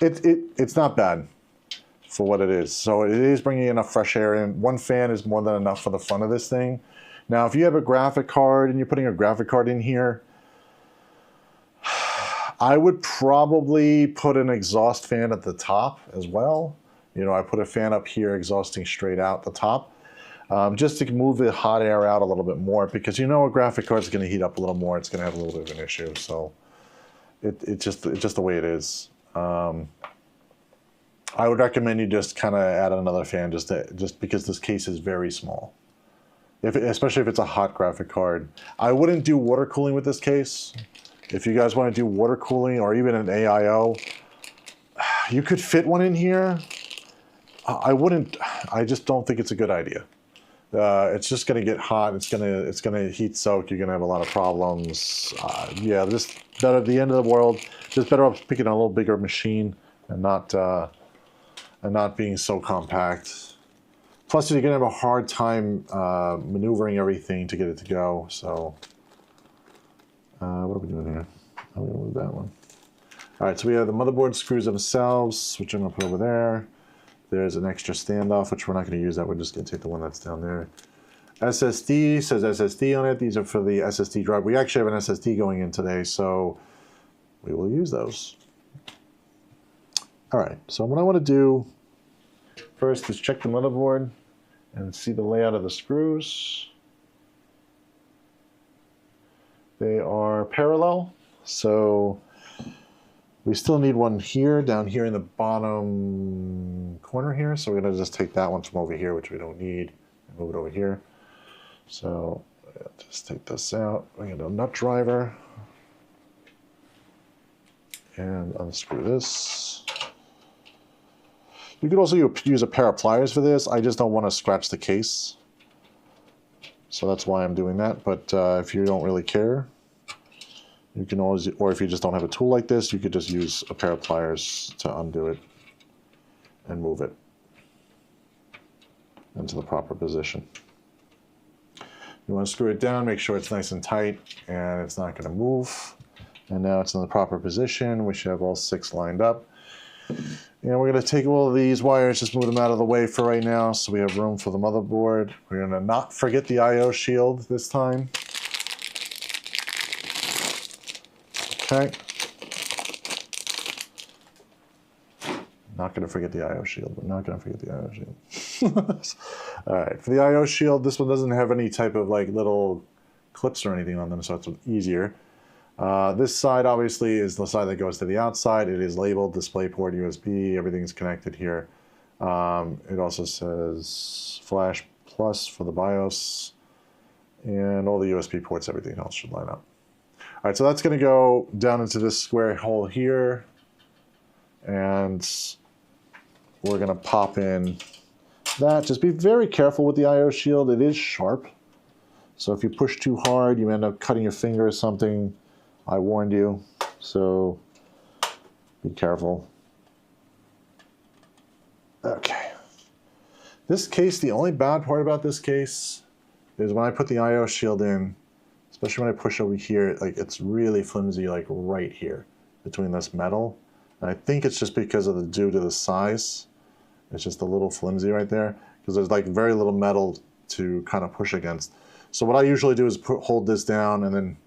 It's not bad for what it is. So it is bringing enough fresh air in. One fan is more than enough for the fun of this thing. Now, if you have a graphic card and you're putting a graphic card in here, I would probably put an exhaust fan at the top as well. You know, I put a fan up here exhausting straight out the top, just to move the hot air out a little bit more, because you know a graphic card is going to heat up a little more. It's going to have a little bit of an issue. So it's just the way it is. I would recommend you just kind of add another fan just because this case is very small. Especially if it's a hot graphic card. I wouldn't do water cooling with this case. If you guys want to do water cooling or even an AIO, you could fit one in here. I wouldn't. I just don't think it's a good idea. It's just going to get hot. It's going to heat soak. You're going to have a lot of problems. Yeah, just better at the end of the world. Just better off picking a little bigger machine and not being so compact. Plus, you're going to have a hard time maneuvering everything to get it to go. So. What are we doing here? I'm going to move that one. All right, so we have the motherboard screws themselves, which I'm going to put over there. There's an extra standoff, which we're not going to use that. We're just going to take the one that's down there. SSD, says SSD on it. These are for the SSD drive. We actually have an SSD going in today, so we will use those. All right, so what I want to do first is check the motherboard and see the layout of the screws. They are parallel, so we still need one here, down here in the bottom corner here. So we're going to just take that one from over here, which we don't need, and move it over here. So just take this out. We're going to do a nut driver and unscrew this. You could also use a pair of pliers for this. I just don't want to scratch the case. So that's why I'm doing that. But if you don't really care, you can always, or if you just don't have a tool like this, you could just use a pair of pliers to undo it and move it into the proper position. You want to screw it down, make sure it's nice and tight and it's not going to move. And now it's in the proper position. We should have all 6 lined up. And we're going to take all of these wires, just move them out of the way for right now so we have room for the motherboard. We're going to not forget the I/O shield this time. Okay. Not going to forget the I/O shield. We're not going to forget the I/O shield. All right, for the I/O shield, this one doesn't have any type of like little clips or anything on them, so it's easier. This side obviously is the side that goes to the outside. It is labeled DisplayPort USB. Everything's connected here. It also says Flash Plus for the BIOS, and all the USB ports, everything else should line up. All right, so that's going to go down into this square hole here, and we're going to pop in that. Just be very careful with the I/O shield. It is sharp, so if you push too hard, you end up cutting your finger or something. I warned you, so be careful. Okay. This case, the only bad part about this case is when I put the I/O shield in, especially when I push over here, like it's really flimsy, like right here between this metal. And I think it's just because of due to the size. It's just a little flimsy right there because there's like very little metal to kind of push against. So what I usually do is hold this down and then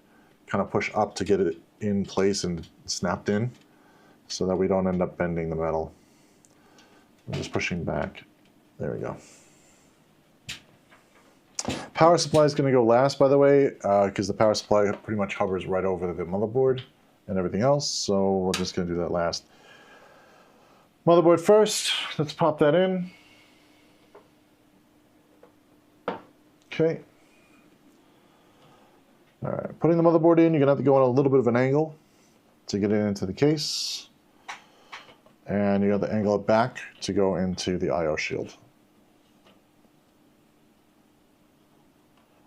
kind of push up to get it in place and snapped in so that we don't end up bending the metal. I'm just pushing back. There we go. Power supply is going to go last, by the way, because the power supply pretty much hovers right over the motherboard and everything else, so we're just going to do that last. Motherboard first. Let's pop that in. Okay. All right, putting the motherboard in, you're going to have to go on a little bit of an angle to get it into the case. And you have to angle it back to go into the I/O shield.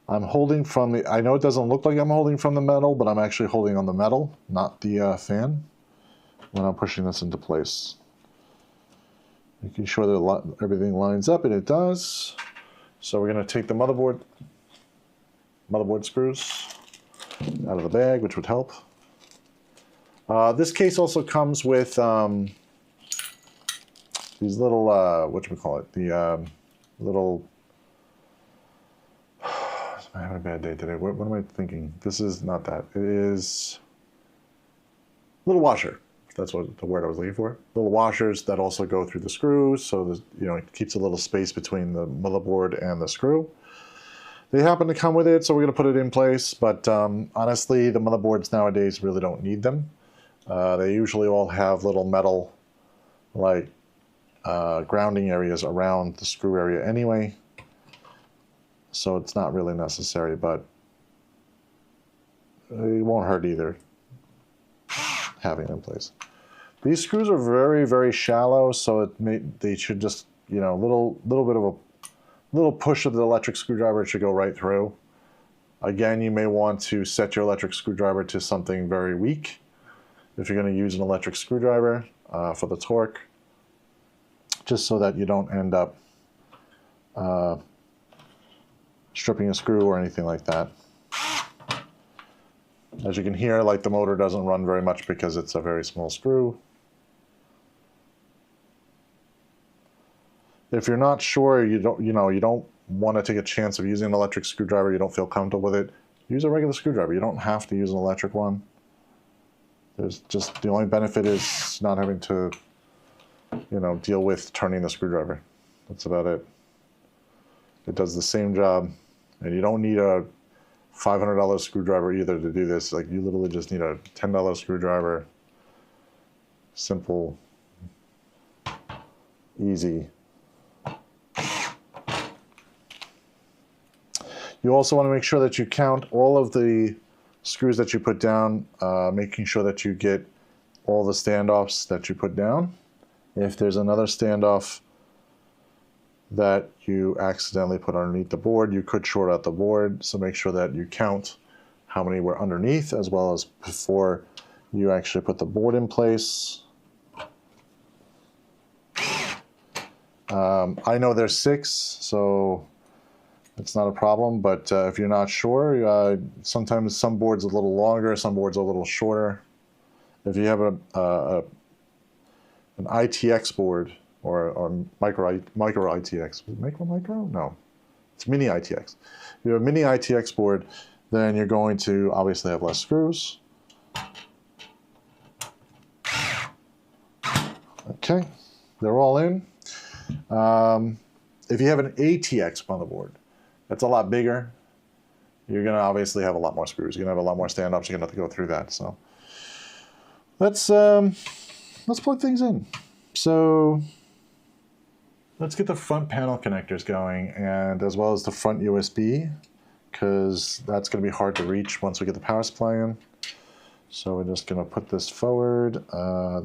I'm holding from the, I know it doesn't look like I'm holding from the metal, but I'm actually holding on the metal, not the fan, when I'm pushing this into place. Making sure that everything lines up, and it does. So we're going to take the motherboard screws out of the bag, which would help. This case also comes with these little, whatchamacallit, the little, I'm having a bad day today. What am I thinking? This is not that. It is little washer. That's what the word I was looking for. Little washers that also go through the screws, so that, you know, it keeps a little space between the motherboard and the screw. They happen to come with it, so we're going to put it in place, but honestly, the motherboards nowadays really don't need them. They usually all have little metal, like, grounding areas around the screw area anyway, so it's not really necessary, but it won't hurt either having it in place. These screws are very, very shallow, so they should just, you know, little bit of a little push of the electric screwdriver should go right through. Again, you may want to set your electric screwdriver to something very weak if you're going to use an electric screwdriver for the torque, just so that you don't end up stripping a screw or anything like that. As you can hear, like, the motor doesn't run very much because it's a very small screw. If you're not sure, you don't want to take a chance of using an electric screwdriver, you don't feel comfortable with it, use a regular screwdriver. You don't have to use an electric one. There's just, the only benefit is not having to, you know, deal with turning the screwdriver. That's about it. It does the same job, and you don't need a $500 screwdriver either to do this. Like, you literally just need a $10 screwdriver. Simple, easy. You also want to make sure that you count all of the screws that you put down, making sure that you get all the standoffs that you put down. If there's another standoff that you accidentally put underneath the board, you could short out the board, so make sure that you count how many were underneath as well as before you actually put the board in place. I know there's 6, so it's not a problem, but if you're not sure, sometimes some boards are a little longer, some boards are a little shorter. If you have an ITX board or micro ITX, micro? No, it's mini ITX. If you have a mini ITX board, then you're going to obviously have less screws. Okay, they're all in. If you have an ATX motherboard, that's a lot bigger. You're going to obviously have a lot more screws. You're going to have a lot more standoffs. You're going to have to go through that. So let's plug things in. So let's get the front panel connectors going, and as well as the front USB, because that's going to be hard to reach once we get the power supply in. So we're just going to put this forward.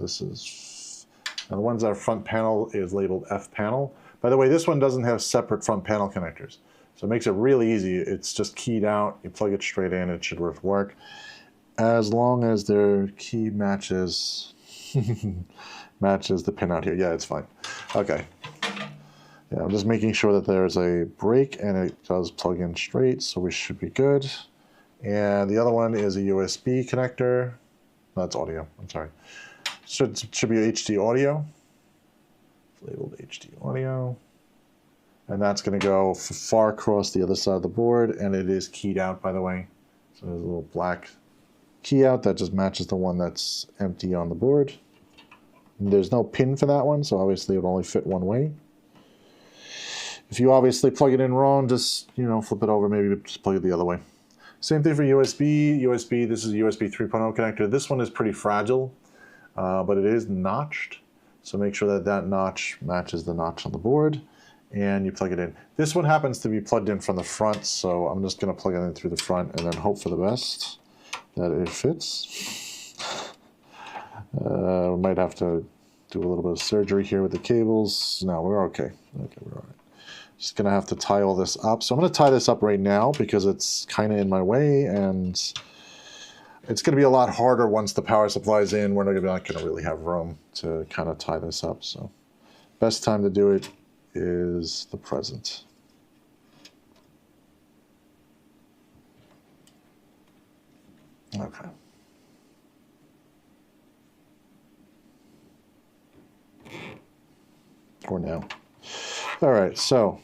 This is, and the ones that are front panel is labeled F panel. By the way, this one doesn't have separate front panel connectors. So it makes it really easy. It's just keyed out. You plug it straight in. It should work. As long as their key matches matches the pin out here. Yeah, it's fine. Okay. Yeah, I'm just making sure that there's a break and it does plug in straight, so we should be good. And the other one is a USB connector. That's audio. I'm sorry. Should be HD audio. It's labeled HD audio. And that's going to go far across the other side of the board, and it is keyed out, by the way. So there's a little black key out that just matches the one that's empty on the board. And there's no pin for that one, so obviously it would only fit one way. If you obviously plug it in wrong, just, you know, flip it over, maybe just plug it the other way. Same thing for USB. This is a USB 3.0 connector. This one is pretty fragile, but it is notched. So make sure that that notch matches the notch on the board, and you plug it in. This one happens to be plugged in from the front, so I'm just gonna plug it in through the front and then hope for the best that it fits. We might have to do a little bit of surgery here with the cables. No, we're okay. Okay, we're all right. Just gonna have to tie all this up. So I'm gonna tie this up right now because it's kind of in my way, and it's gonna be a lot harder once the power supply's in. We're not gonna really have room to kind of tie this up. So best time to do it is the present. Okay. Or now. All right, so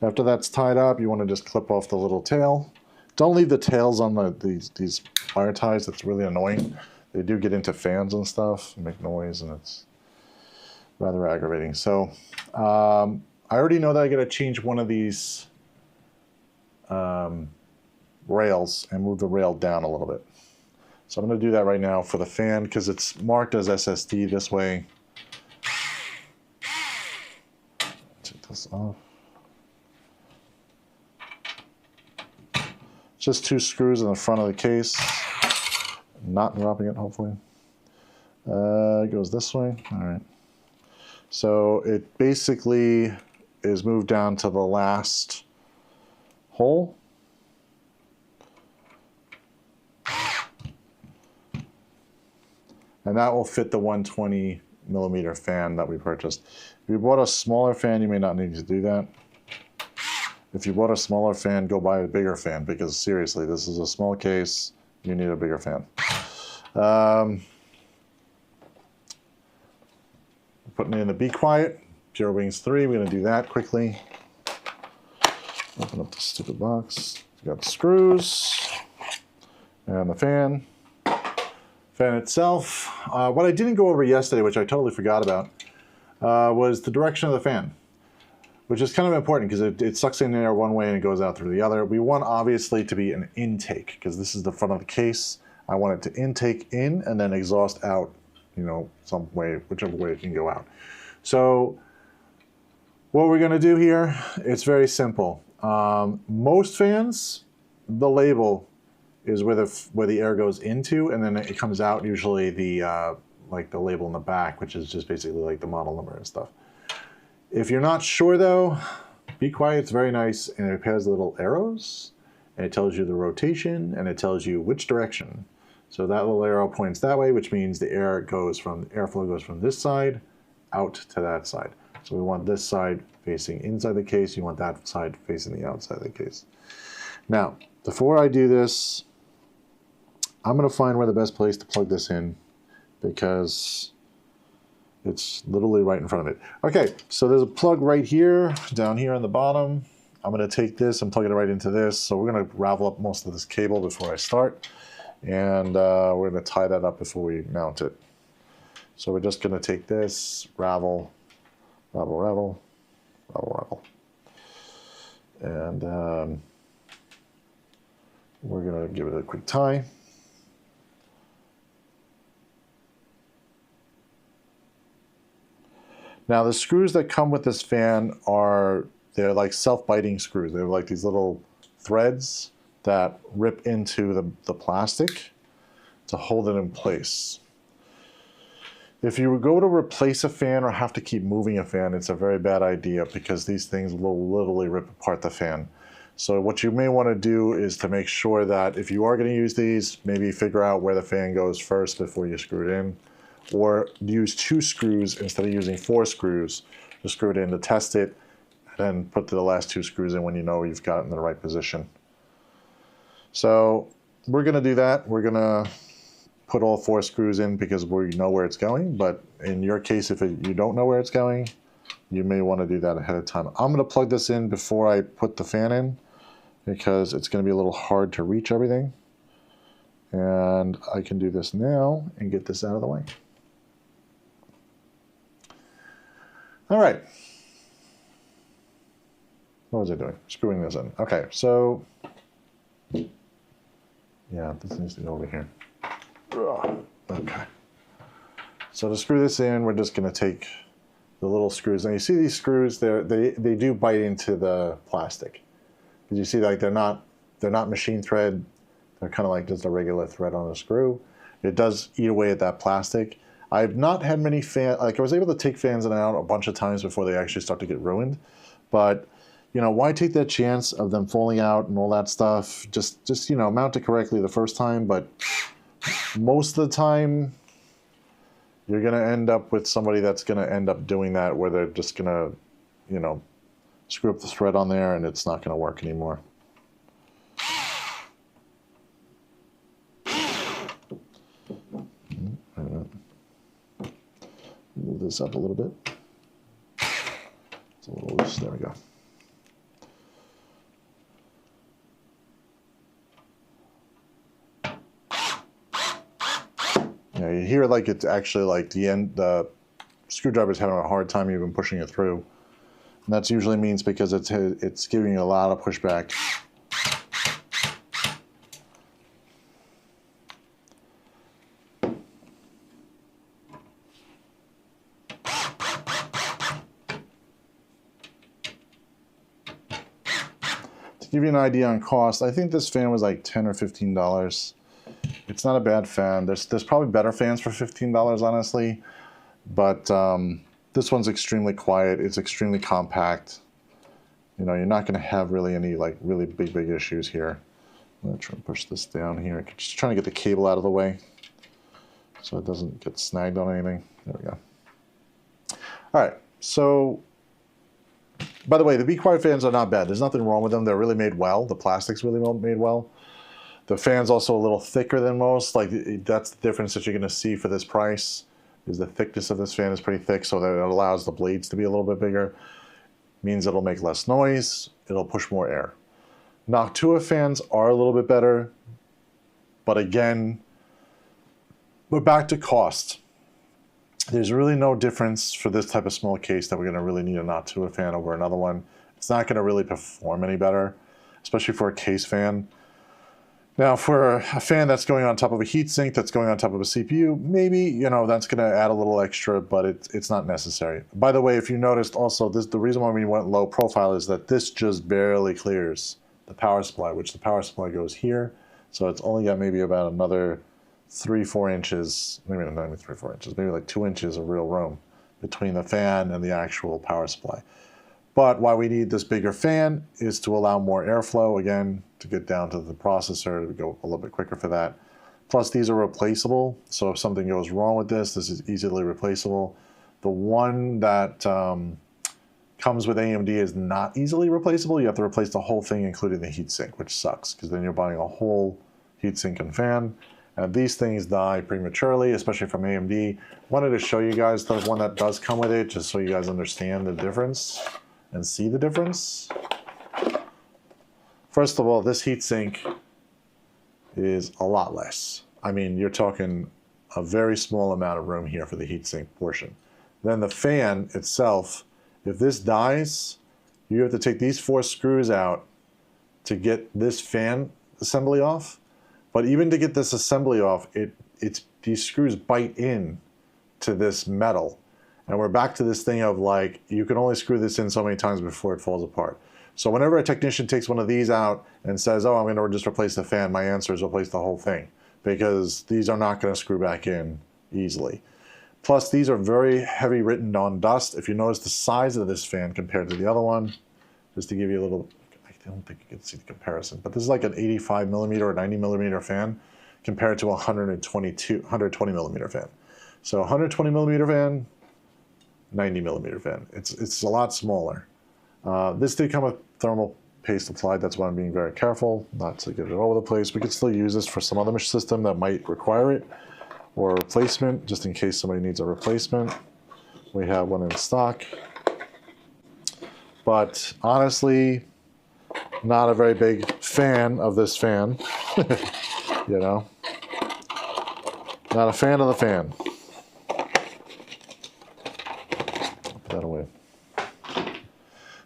after that's tied up, you want to just clip off the little tail. Don't leave the tails on these wire ties. That's really annoying. They do get into fans and stuff, and make noise, and it's rather aggravating. So I already know that I got to change one of these rails and move the rail down a little bit. So I'm going to do that right now for the fan because it's marked as SSD this way. Take this off. Just 2 screws in the front of the case. Not dropping it, hopefully. It goes this way. All right. So it basically is moved down to the last hole. And that will fit the 120 millimeter fan that we purchased. If you bought a smaller fan, you may not need to do that. If you bought a smaller fan, go buy a bigger fan, because seriously, this is a small case. You need a bigger fan. Putting in the Be Quiet, Pure Wings 3. We're going to do that quickly. Open up the stupid box. We got the screws and the fan. Fan itself. What I didn't go over yesterday, which I totally forgot about, was the direction of the fan, which is kind of important because it sucks in air one way and it goes out through the other. We want obviously to be an intake because this is the front of the case. I want it to intake in and then exhaust out, you know, some way, whichever way it can go out. So what we're going to do here, it's very simple. Most fans, the label is where the air goes into, and then it comes out usually the like the label in the back, which is just basically like the model number and stuff. If you're not sure though, Be Quiet, it's very nice, and it has little arrows, and it tells you the rotation, and it tells you which direction. So that little arrow points that way, which means the airflow goes from this side out to that side. So we want this side facing inside the case, you want that side facing the outside of the case. Now, before I do this, I'm going to find where the best place to plug this in, because it's literally right in front of it. Okay, so there's a plug right here, down here on the bottom. I'm going to take this and plug it right into this. So we're going to ravel up most of this cable before I start. And we're going to tie that up before we mount it. So we're just going to take this, ravel, ravel, ravel, ravel, ravel. And we're going to give it a quick tie. Now the screws that come with this fan they're like self-biting screws. They're like these little threads that rip into the plastic to hold it in place. If you go to replace a fan or have to keep moving a fan, it's a very bad idea because these things will literally rip apart the fan. So what you may want to do is to make sure that if you are going to use these, maybe figure out where the fan goes first before you screw it in. Or use 2 screws instead of using 4 screws. Just screw it in to test it, and then put the last 2 screws in when you know you've got it in the right position. So we're going to do that. We're going to put all 4 screws in because we know where it's going. But in your case, if you don't know where it's going, you may want to do that ahead of time. I'm going to plug this in before I put the fan in because it's going to be a little hard to reach everything. And I can do this now and get this out of the way. All right. What was I doing? Screwing this in. Okay, so yeah, this needs to go over here. Okay. So to screw this in, we're just going to take the little screws. Now you see these screws, they do bite into the plastic. Because you see, like, they're not machine thread. They're kind of like just a regular thread on a screw. It does eat away at that plastic. I've not had many fans, like I was able to take fans in and out a bunch of times before they actually start to get ruined. But, you know, why take that chance of them falling out and all that stuff? Just you know, mount it correctly the first time, but most of the time, you're going to end up with somebody that's going to end up doing that where they're just going to, you know, screw up the thread on there and it's not going to work anymore. Move this up a little bit. It's a little loose. There we go. Yeah, you hear like it's actually like the screwdriver's having a hard time even pushing it through. And that usually means because it's giving you a lot of pushback. To give you an idea on cost, I think this fan was like $10 or $15. It's not a bad fan. There's probably better fans for $15, honestly, but this one's extremely quiet. It's extremely compact. You know, you're not going to have really any like really big issues here. I'm going to try and push this down here. Just trying to get the cable out of the way so it doesn't get snagged on anything. There we go. All right, so by the way, the Be Quiet fans are not bad. There's nothing wrong with them. They're really made well. The plastic's really well made well. The fan's also a little thicker than most. Like, that's the difference that you're going to see for this price, is the thickness of this fan is pretty thick, so that it allows the blades to be a little bit bigger. Means it'll make less noise. It'll push more air. Noctua fans are a little bit better, but again, we're back to cost. There's really no difference for this type of small case that we're going to really need a Noctua fan over another one. It's not going to really perform any better, especially for a case fan. Now, for a fan that's going on top of a heatsink, that's going on top of a CPU, maybe, you know, that's going to add a little extra, but it's not necessary. By the way, if you noticed also, the reason why we went low profile is that this just barely clears the power supply, which the power supply goes here. So it's only got maybe about another 3-4 inches, maybe not even 3-4 inches, maybe like 2 inches of real room between the fan and the actual power supply. But why we need this bigger fan is to allow more airflow, again, to get down to the processor, to go a little bit quicker for that. Plus, these are replaceable, so if something goes wrong with this is easily replaceable. The one that comes with AMD is not easily replaceable. You have to replace the whole thing, including the heatsink, which sucks, because then you're buying a whole heatsink and fan. And these things die prematurely, especially from AMD. Wanted to show you guys the one that does come with it, just so you guys understand the difference and see the difference. First of all, this heatsink is a lot less. I mean, you're talking a very small amount of room here for the heatsink portion. Then the fan itself, if this dies, you have to take these 4 screws out to get this fan assembly off. But even to get this assembly off, these screws bite in to this metal. And we're back to this thing of like, you can only screw this in so many times before it falls apart. So whenever a technician takes one of these out and says, oh, I'm going to just replace the fan, my answer is replace the whole thing, because these are not going to screw back in easily. Plus, these are very heavy written on dust. If you notice the size of this fan compared to the other one, just to give you a little, I don't think you can see the comparison, but this is like an 85 millimeter or 90 millimeter fan compared to a 120 millimeter fan. So 120 millimeter fan, 90 millimeter fan. It's a lot smaller. This did come with thermal paste applied. That's why I'm being very careful not to get it all over the place. We could still use this for some other system that might require it, or a replacement, just in case somebody needs a replacement. We have one in stock. But honestly, not a very big fan of this fan. You know, Not a fan of the fan. Put that away.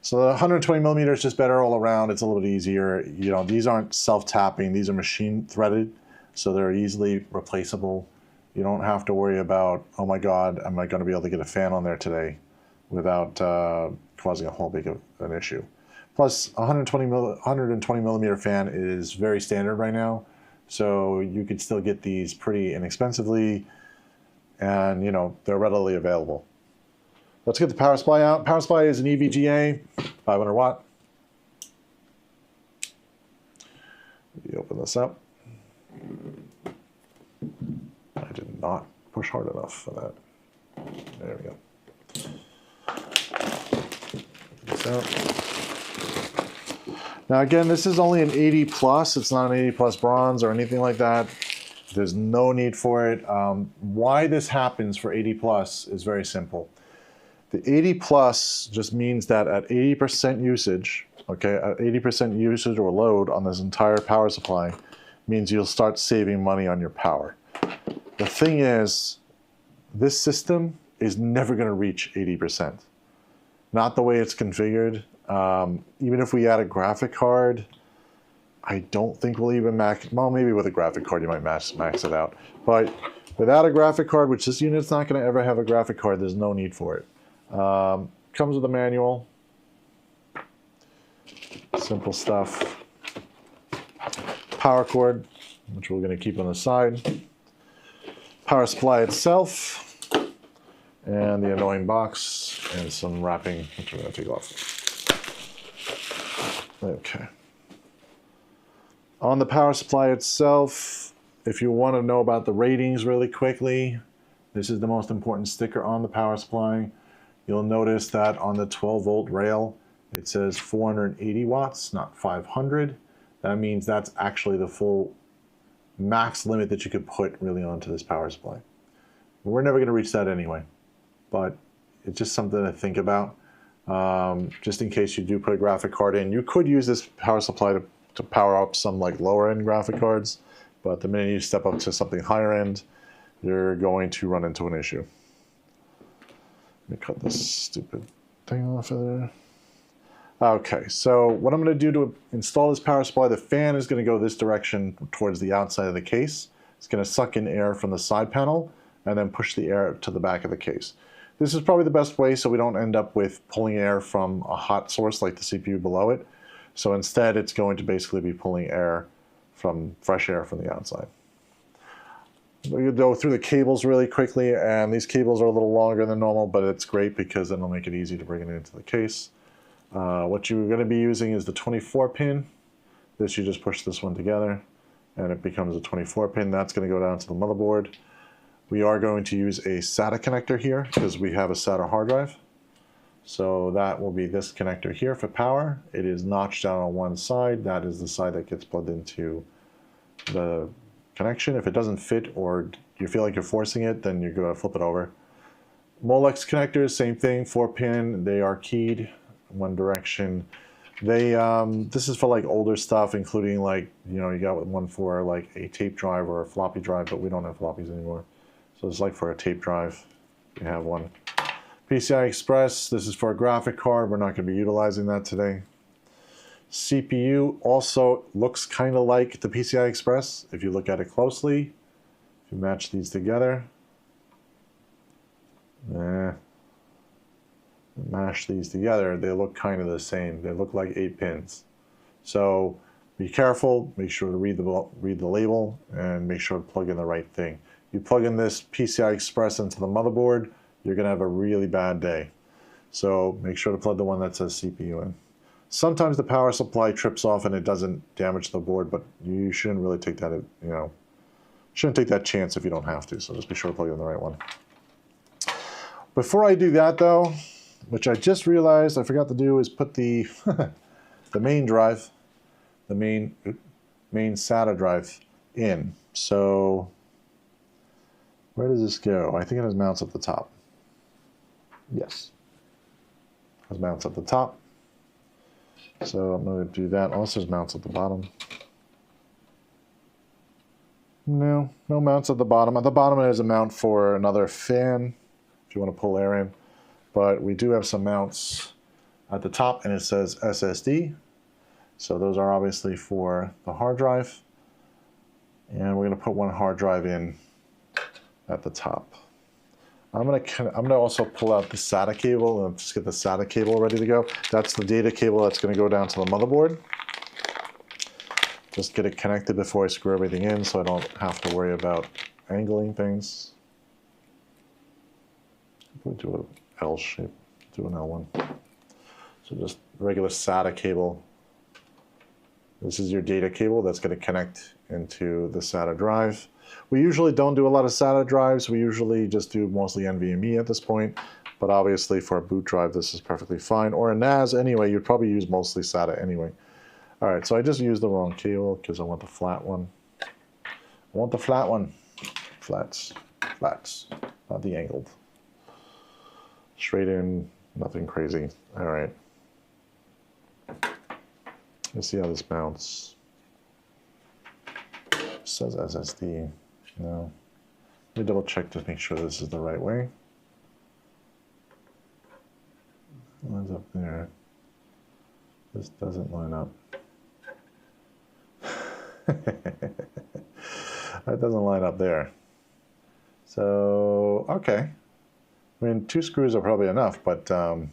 So the 120 millimeter is just better all around. It's a little bit easier. You know, these aren't self-tapping. These are machine threaded, so they're easily replaceable. You don't have to worry about, oh my God, am I going to be able to get a fan on there today without causing a whole big of an issue. Plus, 120 millimeter fan is very standard right now, so you could still get these pretty inexpensively, and you know they're readily available. Let's get the power supply out. Power supply is an EVGA, 500 watt. You open this up. I did not push hard enough for that. There we go. Open this out. Now again, this is only an 80 plus. It's not an 80 plus bronze or anything like that. There's no need for it. Why this happens for 80 plus is very simple. The 80 plus just means that at 80% usage, okay, at 80% usage or load on this entire power supply means you'll start saving money on your power. The thing is, this system is never going to reach 80%. Not the way it's configured. Even if we add a graphic card, I don't think we'll even max, well, maybe with a graphic card you might max it out. But without a graphic card, which this unit's not going to ever have a graphic card, there's no need for it. Comes with a manual. Simple stuff. Power cord, which we're going to keep on the side. Power supply itself. And the annoying box and some wrapping, which we're going to take off. Okay. On the power supply itself, if you want to know about the ratings really quickly, this is the most important sticker on the power supply. You'll notice that on the 12 volt rail, it says 480 watts, not 500. That means that's actually the full max limit that you could put really onto this power supply. We're never going to reach that anyway, but it's just something to think about. Just in case you do put a graphic card in, you could use this power supply to power up some like lower end graphic cards, but the minute you step up to something higher end, you're going to run into an issue. Let me cut this stupid thing off of there. Okay, so what I'm going to do to install this power supply, the fan is going to go this direction towards the outside of the case. It's going to suck in air from the side panel and then push the air to the back of the case. This is probably the best way so we don't end up with pulling air from a hot source like the CPU below it. So instead it's going to basically be pulling air from fresh air from the outside. We'll go through the cables really quickly, and these cables are a little longer than normal, but it's great because then it'll make it easy to bring it into the case. What you're going to be using is the 24 pin. This, you just push this one together and it becomes a 24 pin. That's going to go down to the motherboard. We are going to use a SATA connector here because we have a SATA hard drive. So that will be this connector here for power. It is notched down on one side. That is the side that gets plugged into the connection. If it doesn't fit or you feel like you're forcing it, then you're going to flip it over. Molex connectors, same thing, 4 pin. They are keyed one direction. They this is for like older stuff, including like, you know, you got one for like a tape drive or a floppy drive, but we don't have floppies anymore. So it's like for a tape drive, we have one. PCI Express, this is for a graphic card. We're not going to be utilizing that today. CPU also looks kind of like the PCI Express if you look at it closely. If you match these together, mash these together, they look kind of the same. They look like 8 pins. So be careful, make sure to read the label and make sure to plug in the right thing. You plug in this PCI Express into the motherboard, you're going to have a really bad day. So make sure to plug the one that says CPU in. Sometimes the power supply trips off and it doesn't damage the board, but you shouldn't really take that, you know, shouldn't take that chance if you don't have to. So just be sure to plug in the right one. Before I do that though, which I just realized I forgot to do, is put the the main drive, the main SATA drive in. So where does this go? I think it has mounts at the top. Yes, it has mounts at the top. So I'm going to do that. Also, there's mounts at the bottom. No, no mounts at the bottom. At the bottom there's a mount for another fan, if you want to pull air in. But we do have some mounts at the top, and it says SSD. So those are obviously for the hard drive. And we're going to put one hard drive in at the top. I'm gonna also pull out the SATA cable and just get the SATA cable ready to go. That's the data cable that's going to go down to the motherboard. Just get it connected before I screw everything in so I don't have to worry about angling things. We'll do an L shape, do an L one. So just regular SATA cable. This is your data cable that's going to connect into the SATA drive. We usually don't do a lot of SATA drives. We usually just do mostly NVMe at this point. But obviously for a boot drive, this is perfectly fine. Or a NAS anyway, you'd probably use mostly SATA anyway. All right, so I just used the wrong cable because I want the flat one. I want the flat one. Flats, flats, not the angled. Straight in, nothing crazy. All right. Let's see how this mounts. It says SSD. No. Let me double check to make sure this is the right way. It lines up there. This doesn't line up. That doesn't line up there. So, okay. I mean, 2 screws are probably enough, but I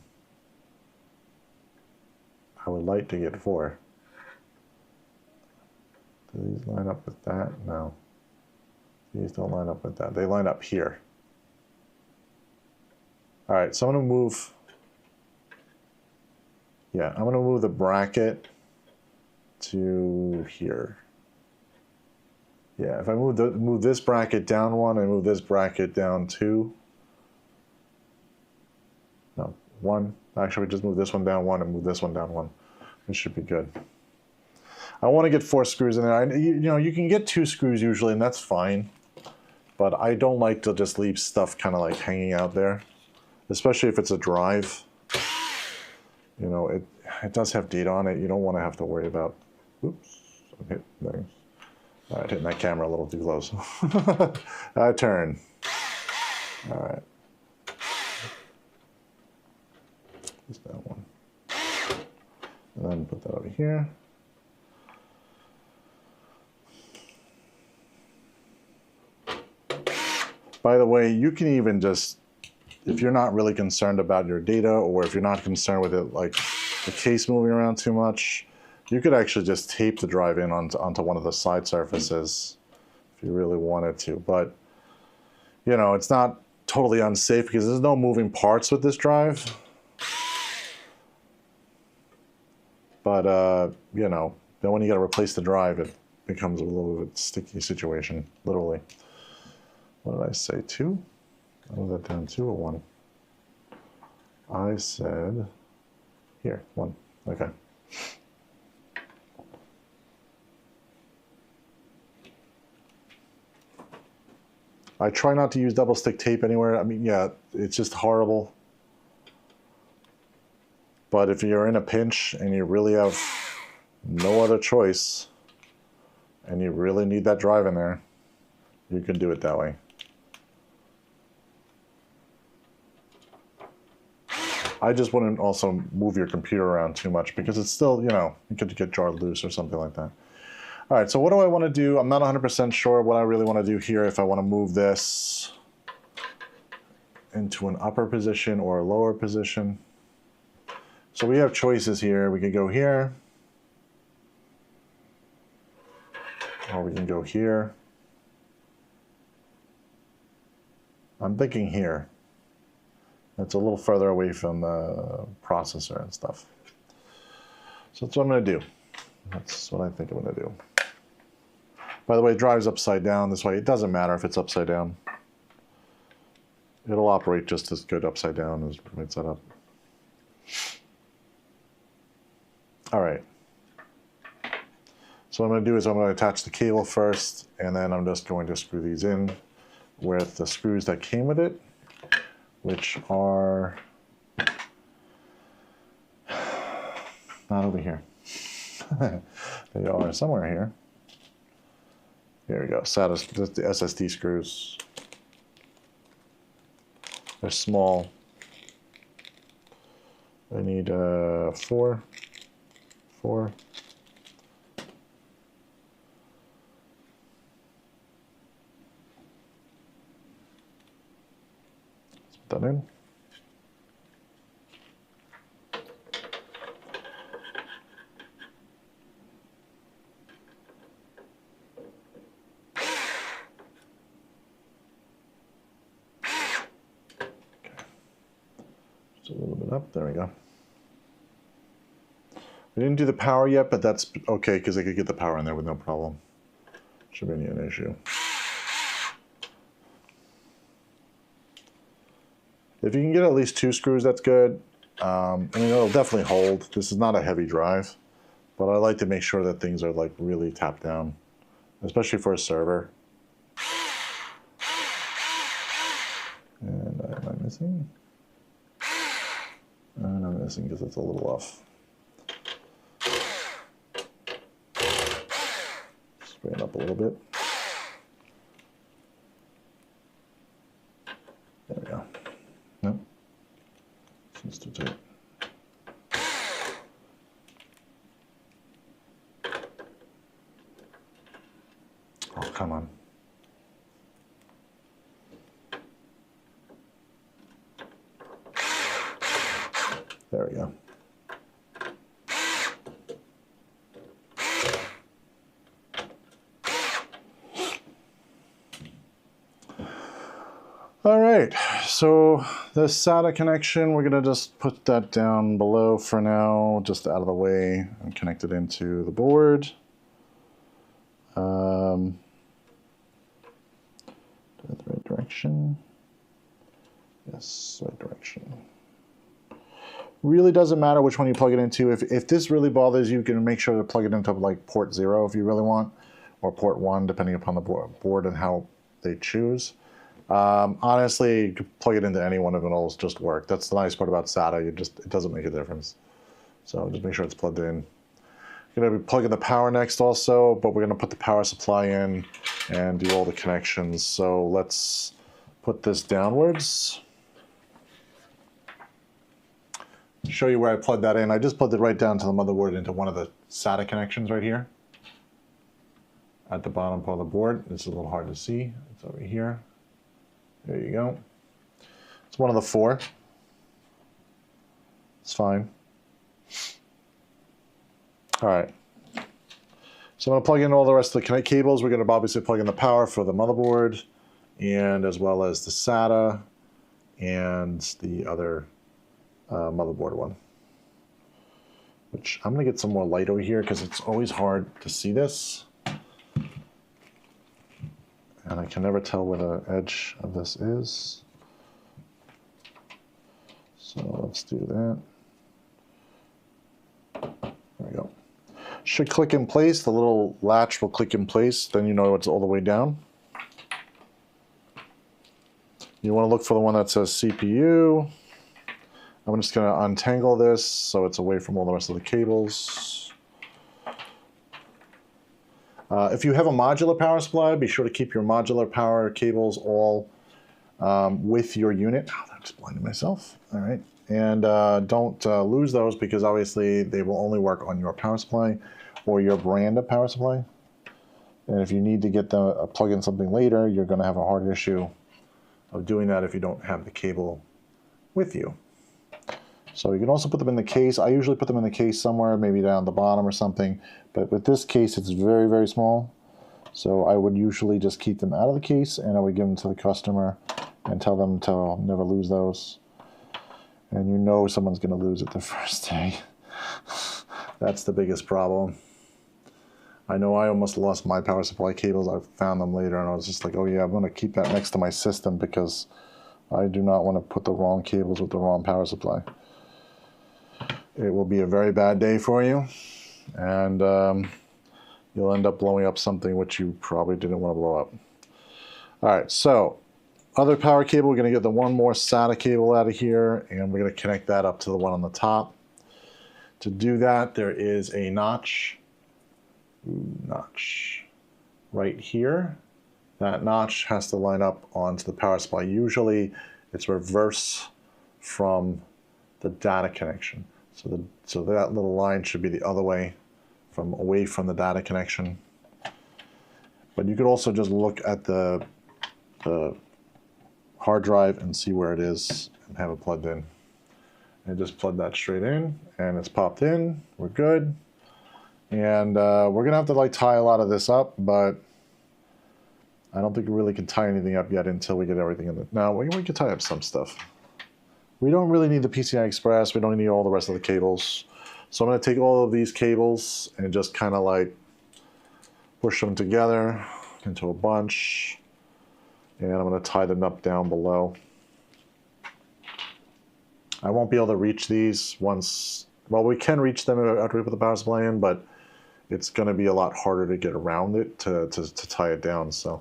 would like to get 4. Do these line up with that? No. These don't line up with that. They line up here. All right, so I'm going to move. Yeah, I'm going to move the bracket to here. Yeah, if I move this bracket down 1 and move this bracket down 2. No, 1. Actually, we just move this one down 1 and move this one down 1. It should be good. I want to get 4 screws in there. You know, you can get 2 screws usually, and that's fine. But I don't like to just leave stuff kind of like hanging out there, especially if it's a drive. You know, it does have data on it. You don't want to have to worry about. Oops, I'm hitting things. All right, hitting that camera a little too close. I turn. All right. Just that one. And then put that over here. By the way, you can even just, if you're not really concerned about your data, or if you're not concerned with it, like the case moving around too much, you could actually just tape the drive in onto one of the side surfaces if you really wanted to. But, you know, it's not totally unsafe because there's no moving parts with this drive. But, you know, then when you got to replace the drive, it becomes a little bit sticky situation, literally. What did I say, 2? I was that down 2 or 1? I said, here, 1, okay. I try not to use double stick tape anywhere. I mean, yeah, it's just horrible. But if you're in a pinch and you really have no other choice and you really need that drive in there, you can do it that way. I just wouldn't also move your computer around too much because it's still, you know, you could get jarred loose or something like that. All right, so what do I want to do? I'm not 100% sure what I really want to do here, if I want to move this into an upper position or a lower position. So we have choices here. We could go here, or we can go here. I'm thinking here. It's a little further away from the processor and stuff. So that's what I'm going to do. That's what I think I'm going to do. By the way, it drives upside down this way. It doesn't matter if it's upside down. It'll operate just as good upside down as right side up. All right. So what I'm going to do is I'm going to attach the cable first, and then I'm just going to screw these in with the screws that came with it, which are not over here. They are somewhere here. Here we go. SATA, the SSD screws. They're small. I need 4. Let's put that in. Just a little bit up. There we go. We didn't do the power yet, but that's okay because I could get the power in there with no problem. Shouldn't be an issue. If you can get at least 2 screws, that's good. I mean, it'll definitely hold. This is not a heavy drive, but I like to make sure that things are like really tapped down, especially for a server. And am I missing? And I'm missing because it's a little off. Bring it up a little bit. There we go. Nope. Seems too tight. Oh, come on. There we go. All right, so the SATA connection, we're gonna just put that down below for now, just out of the way, and connect it into the board. The right direction. Yes, right direction. Really doesn't matter which one you plug it into. If this really bothers you, you can make sure to plug it into like port 0 if you really want, or port 1, depending upon the board and how they choose. Honestly, you could plug it into any one of them, it'll just work. That's the nice part about SATA, it doesn't make a difference. So just make sure it's plugged in. We're going to be plugging the power next also, but we're going to put the power supply in and do all the connections. So let's put this downwards. Show you where I plugged that in. I just plugged it right down to the motherboard into one of the SATA connections right here. At the bottom part of the board. It's a little hard to see. It's over here. There you go. It's one of the 4. It's fine. All right. So I'm going to plug in all the rest of the connect cables. We're going to obviously plug in the power for the motherboard, and as well as the SATA and the other motherboard one. Which I'm going to get some more light over here because it's always hard to see this. And I can never tell where the edge of this is. So let's do that. There we go. Should click in place. The little latch will click in place. Then you know it's all the way down. You want to look for the one that says CPU. I'm just going to untangle this so it's away from all the rest of the cables. If you have a modular power supply, be sure to keep your modular power cables all with your unit. Oh, that explained myself. All right. And don't lose those because obviously they will only work on your power supply or your brand of power supply. And if you need to get the plug in something later, you're going to have a hard issue of doing that if you don't have the cable with you. So you can also put them in the case. I usually put them in the case somewhere, maybe down the bottom or something. But with this case, it's very, very small. So I would usually just keep them out of the case, and I would give them to the customer and tell them to never lose those. And you know someone's going to lose it the first day. That's the biggest problem. I know I almost lost my power supply cables. I found them later, and I was just like, oh yeah, I'm going to keep that next to my system because I do not want to put the wrong cables with the wrong power supply. It will be a very bad day for you, and you'll end up blowing up something which you probably didn't want to blow up. All right, so other power cable, we're going to get the one more SATA cable out of here, and we're going to connect that up to the one on the top. To do that, there is a notch. Ooh, notch. right here, that notch has to line up onto the power supply. Usually it's reverse from the data connection. So that little line should be the other way, from away from the data connection. But you could also just look at the hard drive and see where it is and have it plugged in. And just plug that straight in, and it's popped in. We're good. And we're gonna have to like tie a lot of this up, but I don't think we really can tie anything up yet until we get everything in. Now we can tie up some stuff. We don't really need the PCI Express. We don't need all the rest of the cables. So I'm gonna take all of these cables and just kind of like push them together into a bunch. And I'm gonna tie the nut down below. I won't be able to reach these once, well, we can reach them after we put the power supply in, but it's going to be a lot harder to get around it to tie it down. So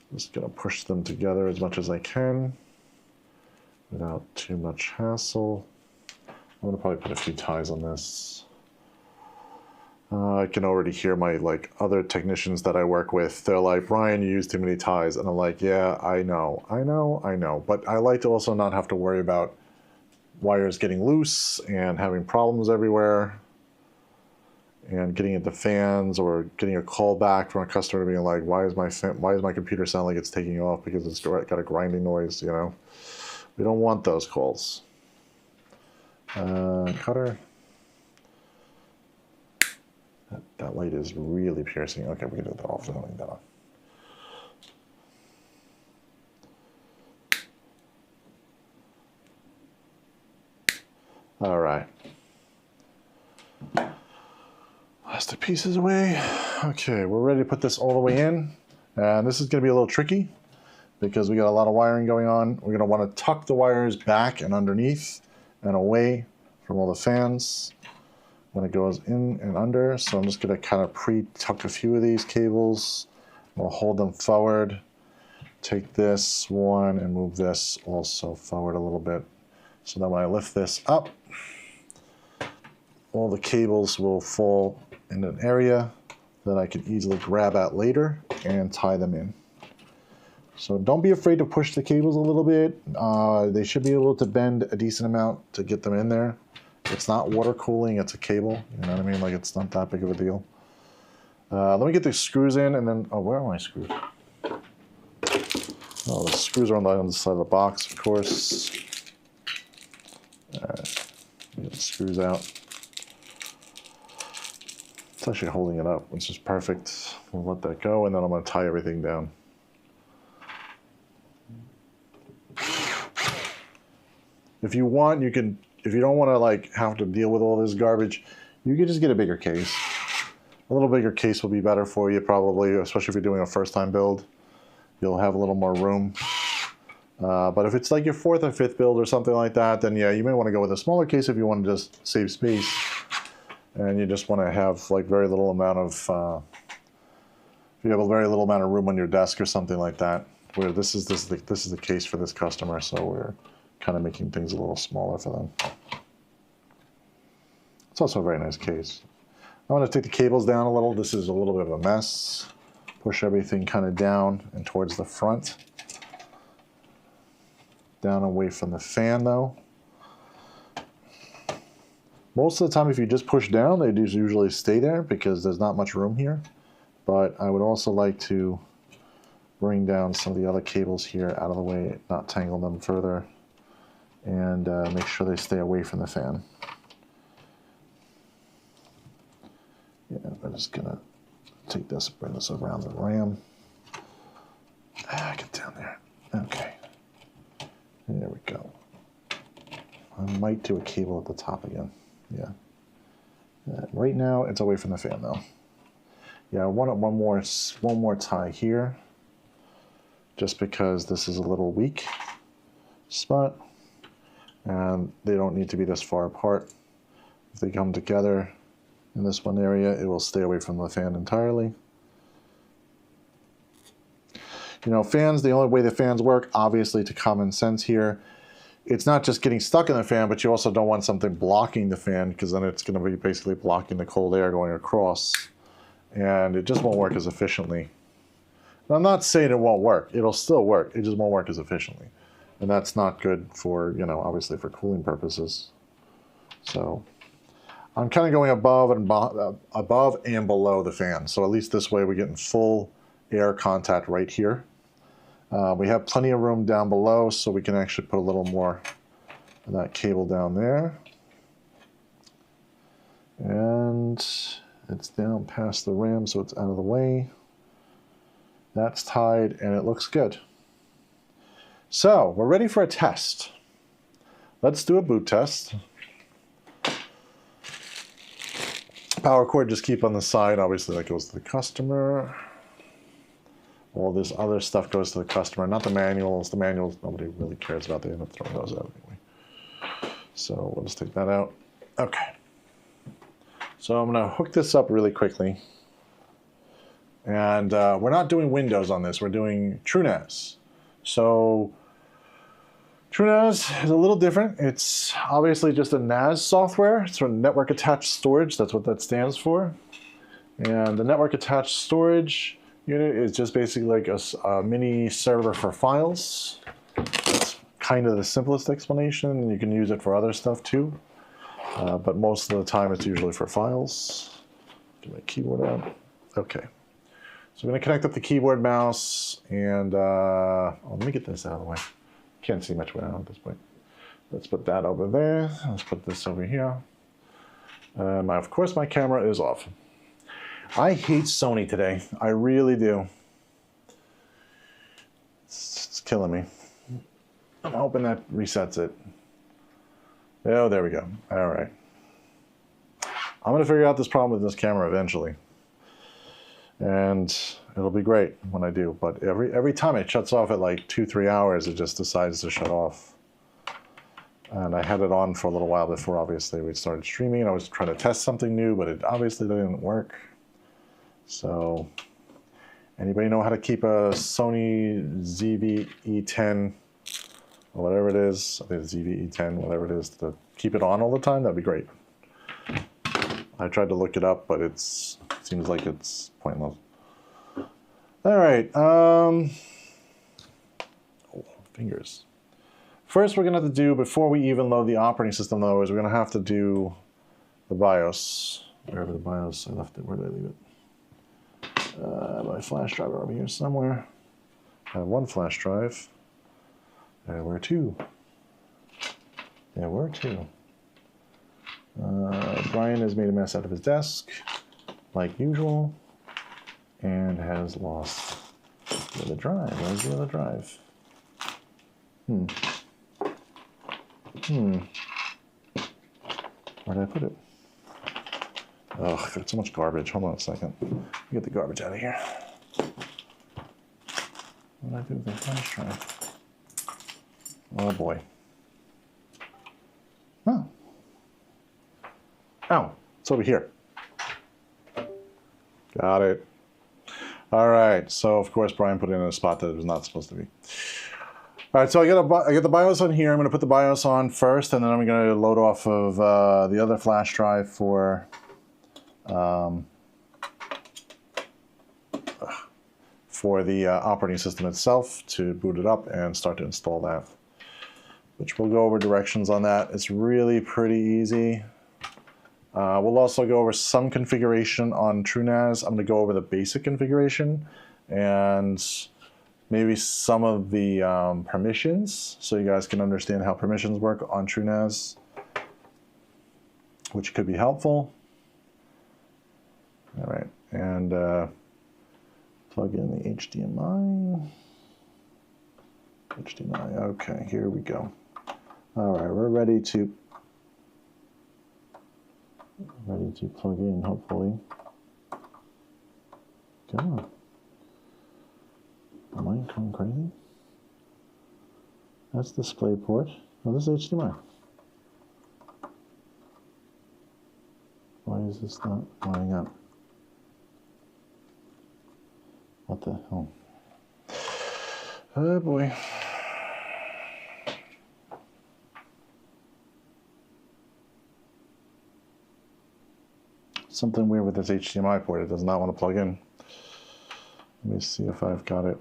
I'm just going to push them together as much as I can without too much hassle. I'm going to probably put a few ties on this. I can already hear my like other technicians that I work with. They're like, Brian, you use too many ties. And I'm like, yeah, I know. But I like to also not have to worry about wires getting loose and having problems everywhere and getting into fans or getting a call back from a customer being like, why does my computer sound like it's taking off because it's got a grinding noise, you know? We don't want those calls. Cutter. That light is really piercing. Okay, we can do that off. Leave that on. All right. Plastic pieces away. Okay, we're ready to put this all the way in. And this is going to be a little tricky because we got a lot of wiring going on. We're going to want to tuck the wires back and underneath and away from all the fans when it goes in and under. So I'm just going to kind of pre-tuck a few of these cables. We'll hold them forward. Take this one and move this also forward a little bit. So that when I lift this up, all the cables will fall in an area that I can easily grab at later and tie them in. So don't be afraid to push the cables a little bit. They should be able to bend a decent amount to get them in there. It's not water cooling, it's a cable. You know what I mean? Like, it's not that big of a deal. Let me get the screws in and then, oh, where are my screws? Oh, the screws are on the other side of the box, of course. All right, get the screws out. It's actually holding it up, which is perfect. We'll let that go, and then I'm going to tie everything down. If you want, you can, if you don't want to like have to deal with all this garbage, you can just get a bigger case. A little bigger case will be better for you probably, especially if you're doing a first-time build. You'll have a little more room. But if it's like your fourth or fifth build or something like that, then yeah, you may want to go with a smaller case if you want to just save space. And you just want to have like very little amount of, if you have a very little amount of room on your desk or something like that, where this is the case for this customer, so we're kind of making things a little smaller for them. It's also a very nice case. I'm going to take the cables down a little. This is a little bit of a mess. Push everything kind of down and towards the front. Down away from the fan though. Most of the time if you just push down, they do usually stay there because there's not much room here. But I would also like to bring down some of the other cables here out of the way, not tangle them further, and make sure they stay away from the fan. Yeah, I'm just gonna take this, bring this around the RAM. Get down there. Okay. There we go. I might do a cable at the top again. Yeah. Right now it's away from the fan though. Yeah, I want one more tie here, just because this is a little weak spot, and they don't need to be this far apart. If they come together in this one area, it will stay away from the fan entirely. You know, fans, the only way the fans work, obviously to common sense here, it's not just getting stuck in the fan, but you also don't want something blocking the fan, because then it's going to be basically blocking the cold air going across. and it just won't work as efficiently. And I'm not saying it won't work. It'll still work. It just won't work as efficiently. And that's not good for, you know, obviously for cooling purposes. So I'm kind of going above and below the fan. So at least this way we're getting full air contact right here. We have plenty of room down below, so we can actually put a little more of that cable down there. And it's down past the RAM, so it's out of the way. That's tied, and it looks good. So we're ready for a test. Let's do a boot test. Power cord just keep on the side. Obviously that goes to the customer. All this other stuff goes to the customer, not the manuals. The manuals nobody really cares about. They end up throwing those out anyway. So we'll just take that out. Okay. So I'm going to hook this up really quickly. And we're not doing Windows on this. We're doing TrueNAS. So TrueNAS is a little different. It's obviously just a NAS software. It's for network attached storage. That's what that stands for. And the network attached storage unit is just basically like a mini server for files. That's kind of the simplest explanation. You can use it for other stuff too. But most of the time it's usually for files. Get my keyboard out. Okay. So I'm going to connect up the keyboard, mouse, and let me get this out of the way. Can't see much now at this point. Let's put that over there. Let's put this over here. Of course, my camera is off. I hate Sony today. I really do. It's killing me. I'm hoping that resets it. Oh, there we go. All right. I'm going to figure out this problem with this camera eventually. And it'll be great when I do. But every time it shuts off at like 2-3 hours, it just decides to shut off. And I had it on for a little while before, obviously, we started streaming. I was trying to test something new, but it obviously didn't work. So, anybody know how to keep a Sony ZV-E10, or whatever it is, I think it's ZV-E10, whatever it is, to keep it on all the time? That'd be great. I tried to look it up, but it seems like it's pointless. All right. Oh, fingers. First, we're going to have to do, before we even load the operating system, though, is we're going to have to do the BIOS. Wherever the BIOS, I left it. Where did I leave it? My flash drive over here somewhere. I have one flash drive. There were two. There were two. Brian has made a mess out of his desk, like usual, and has lost the other drive. Where's the other drive? Where did I put it? Ugh, I've got so much garbage. Hold on a second. Get the garbage out of here. What did I do with the flash drive? Oh boy. Oh. Oh, it's over here. Got it. All right, so of course Brian put it in a spot that it was not supposed to be. All right, so I get the BIOS on here. I'm going to put the BIOS on first, and then I'm going to load off of the other flash drive for the operating system itself to boot it up and start to install that, which we'll go over directions on that. It's really pretty easy. We'll also go over some configuration on TrueNAS. I'm going to go over the basic configuration and maybe some of the permissions, so you guys can understand how permissions work on TrueNAS, which could be helpful. All right, and plug in the HDMI. HDMI, okay, here we go. All right, we're ready to plug in, hopefully. Come on. Am I going crazy? That's DisplayPort. Oh, this is HDMI. Why is this not lining up? What the hell? Oh boy. Something weird with this HDMI port. It does not want to plug in. Let me see if I've got it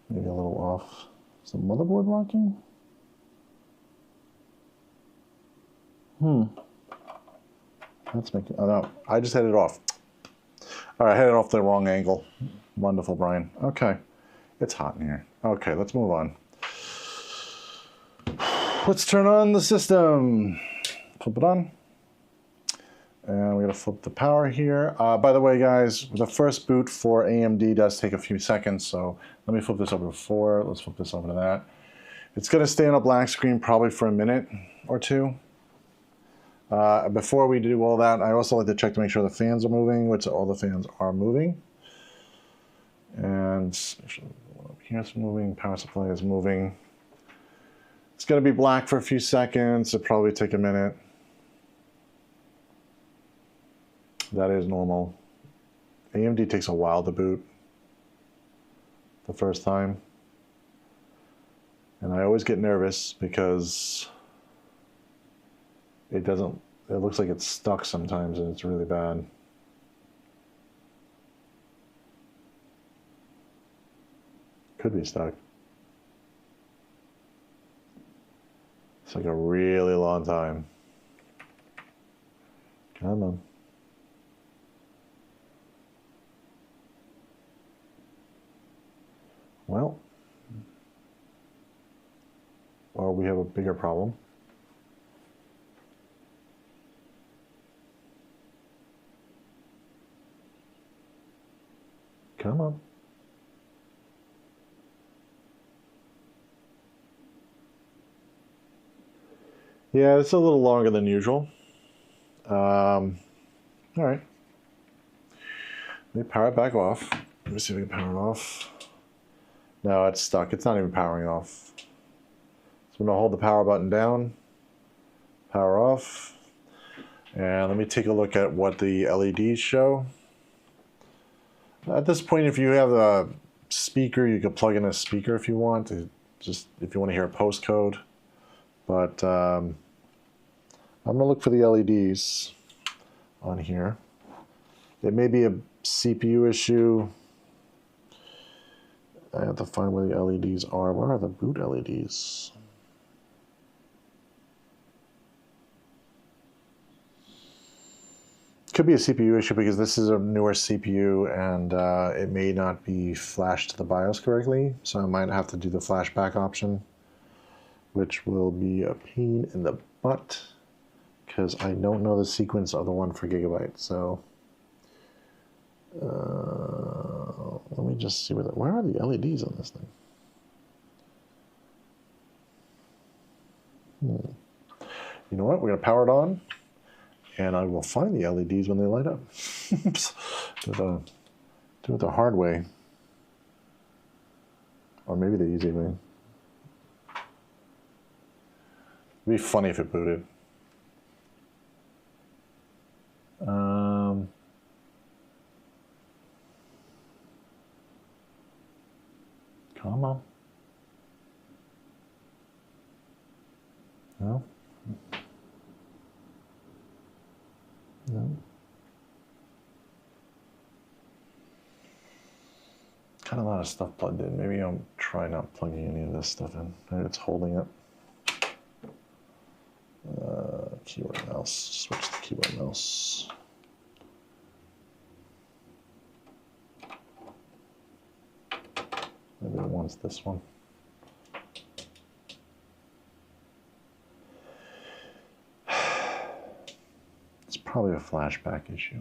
maybe a little off. Is the motherboard locking? That's making, oh no, I just had it off. All right, I had it off the wrong angle. Wonderful, Brian. Okay, it's hot in here. Okay, let's move on. Let's turn on the system. Flip it on. And we're gonna flip the power here. By the way, guys, the first boot for AMD does take a few seconds, so let me flip this over to 4. Let's flip this over to that. It's gonna stay on a black screen probably for a minute or two. Before we do all that, I also like to check to make sure the fans are moving, which all the fans are moving. And here's moving, power supply is moving. It's gonna be black for a few seconds. It'll probably take a minute. That is normal. AMD takes a while to boot the first time. And I always get nervous because it looks like it's stuck sometimes and it's really bad. Could be stuck. It's like a really long time. Come on. Well, or we have a bigger problem. Come on. Yeah, it's a little longer than usual. All right. Let me power it back off. Let me see if we can power it off. No, it's stuck. It's not even powering off. So I'm going to hold the power button down, power off, and let me take a look at what the LEDs show. At this point, if you have a speaker, you can plug in a speaker if you want, just if you want to hear a postcode. But I'm going to look for the LEDs on here. It may be a CPU issue. I have to find where the LEDs are. Where are the boot LEDs? Could be a CPU issue because this is a newer CPU and it may not be flashed to the BIOS correctly. So I might have to do the flashback option, which will be a pain in the butt because I don't know the sequence of the one for GIGABYTE. So let me just see where are the LEDs on this thing? You know what? We're going to power it on, and I will find the LEDs when they light up. do it the hard way, or maybe the easy way. It'd be funny if it booted. Come on. No. No. Kind of a lot of stuff plugged in. Maybe I'll try not plugging any of this stuff in. Maybe it's holding it. Keyboard mouse. Switch the keyboard mouse. Maybe it wants this one. It's probably a flashback issue.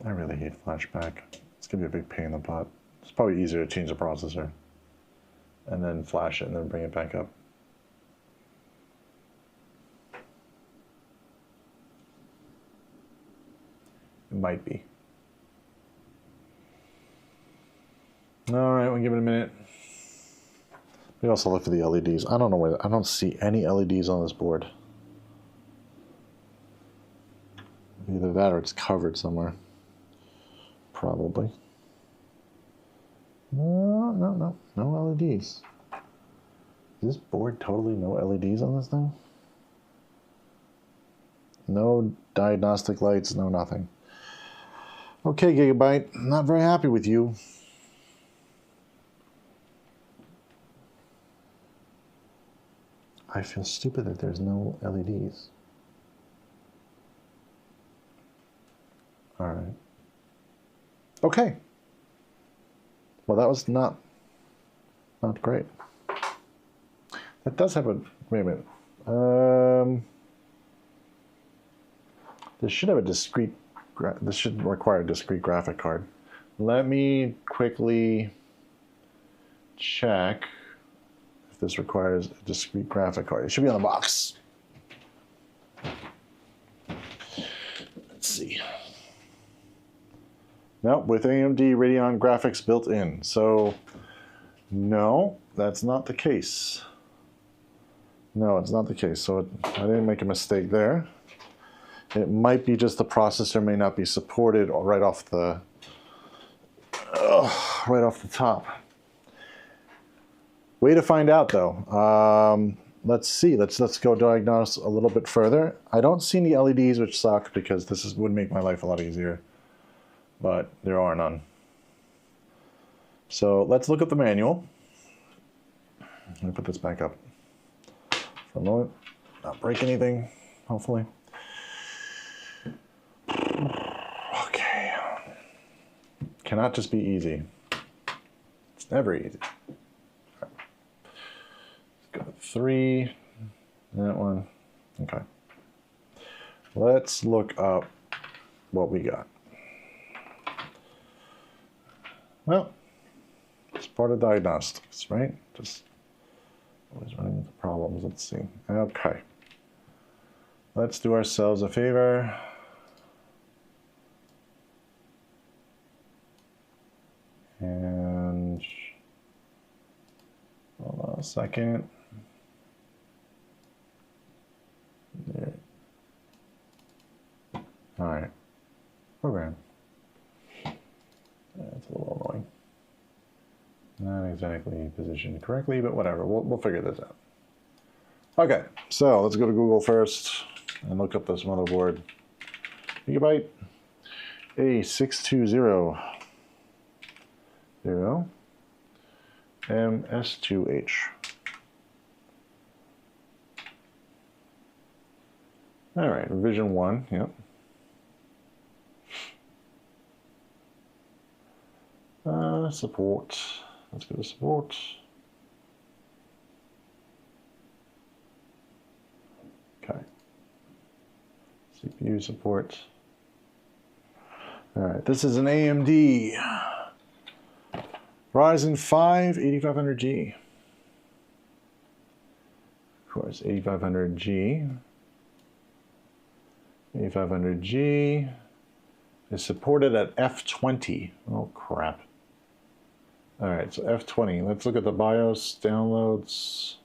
I really hate flashback. It's gonna be a big pain in the butt. It's probably easier to change the processor and then flash it and then bring it back up. It might be. All right, we'll give it a minute. We also look for the LEDs. I don't know where, I don't see any LEDs on this board. Either that or it's covered somewhere. Probably. No LEDs. Is this board totally no LEDs on this thing? No diagnostic lights, no nothing. Okay, Gigabyte, I'm not very happy with you. I feel stupid that there's no LEDs. All right. Okay. Well, that was not great. That does have a, wait a minute. This should have a discrete, this should require a discrete graphic card. Let me quickly check if this requires a discrete graphic card. It should be on the box. Let's see. Nope, with AMD Radeon graphics built in. So, no, that's not the case. No, it's not the case. So I didn't make a mistake there. It might be just the processor may not be supported right off the top. Way to find out though. Let's see. Let's go diagnose a little bit further. I don't see any LEDs, which suck because this would make my life a lot easier, but there are none. So let's look at the manual. Let me put this back up for a moment. Not break anything, hopefully. Okay. Cannot just be easy. It's never easy. Right. Let's go with 3. That one. Okay. Let's look up what we got. Well, it's part of diagnostics, right? Just always running into problems. Let's see. Okay. Let's do ourselves a favor. And hold on a second. There. All right. Program. That's a little annoying. Not exactly positioned correctly, but whatever. We'll figure this out. Okay, so let's go to Google first and look up this motherboard. GIGABYTE A620 MS2H. All right, revision 1, yep. Support. Let's go to support. Okay. CPU support. All right, this is an AMD Ryzen 5 8500G. Of course, 8500G. 8500G is supported at F20. Oh, crap. All right, so F20. Let's look at the BIOS downloads.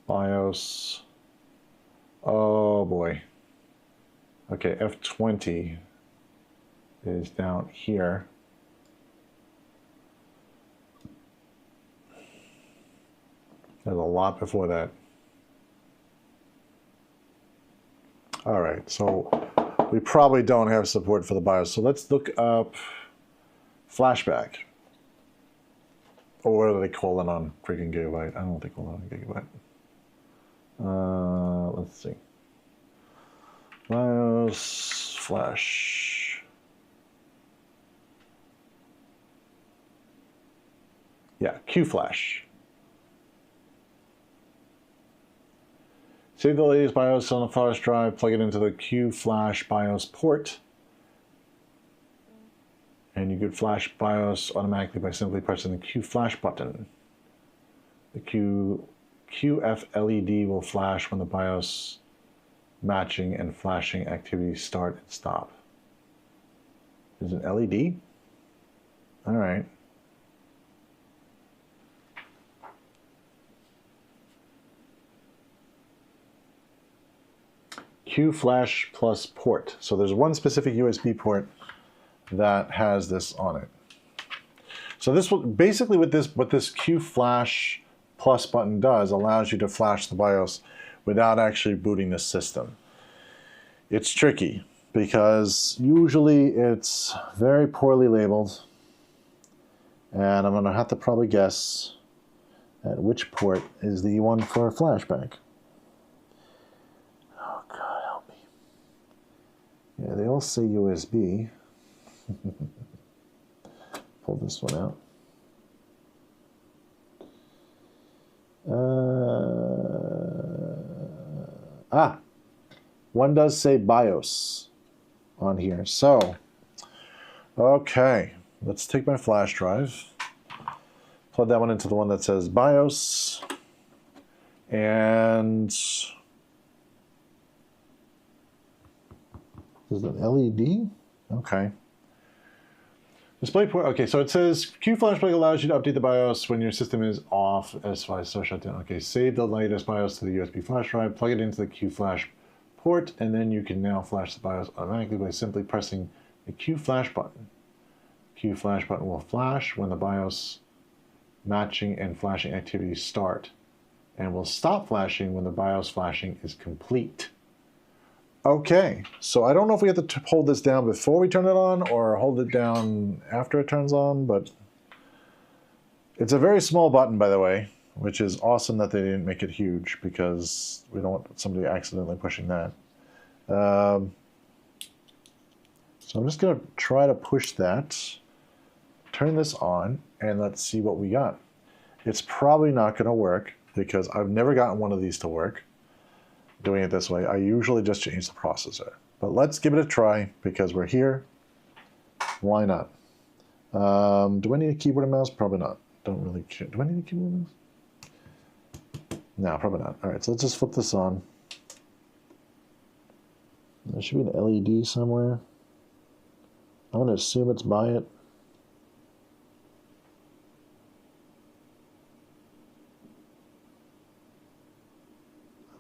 BIOS. Oh, boy. Okay, F20 is down here. There's a lot before that. All right, so we probably don't have support for the BIOS. So let's look up flashback. Or what do they call it on freaking Gigabyte? I don't think they call it on Gigabyte. Let's see. BIOS flash. Yeah, Q-Flash. Save the latest BIOS on a flash drive, plug it into the Q-Flash BIOS port, and you could flash BIOS automatically by simply pressing the Q-Flash button. The QF LED will flash when the BIOS matching and flashing activities start and stop. There's an LED? All right. Q-Flash plus port. So there's one specific USB port that has this on it. So this will basically what this Q-Flash plus button does allows you to flash the BIOS without actually booting the system. It's tricky because usually it's very poorly labeled, and I'm going to have to probably guess at which port is the one for flashback. Oh God, help me. Yeah, they all say USB. Pull this one out. One does say BIOS on here. So, okay, let's take my flash drive, plug that one into the one that says BIOS, and is it an LED? Okay. Display port, okay, so it says QFlashback allows you to update the BIOS when your system is off as far as so shut down. Okay, save the latest BIOS to the USB flash drive, plug it into the QFlash port, and then you can now flash the BIOS automatically by simply pressing the QFlash button. QFlash button will flash when the BIOS matching and flashing activities start, and will stop flashing when the BIOS flashing is complete. Okay, so I don't know if we have to hold this down before we turn it on or hold it down after it turns on, but it's a very small button, by the way, which is awesome that they didn't make it huge because we don't want somebody accidentally pushing that. So I'm just going to try to push that, turn this on, and let's see what we got. It's probably not going to work because I've never gotten one of these to work. Doing it this way, I usually just change the processor. But let's give it a try because we're here. Why not? Do I need a keyboard and mouse? Probably not. Don't really care. Do I need a keyboard and mouse? No, probably not. All right, so let's just flip this on. There should be an LED somewhere. I'm going to assume it's by it.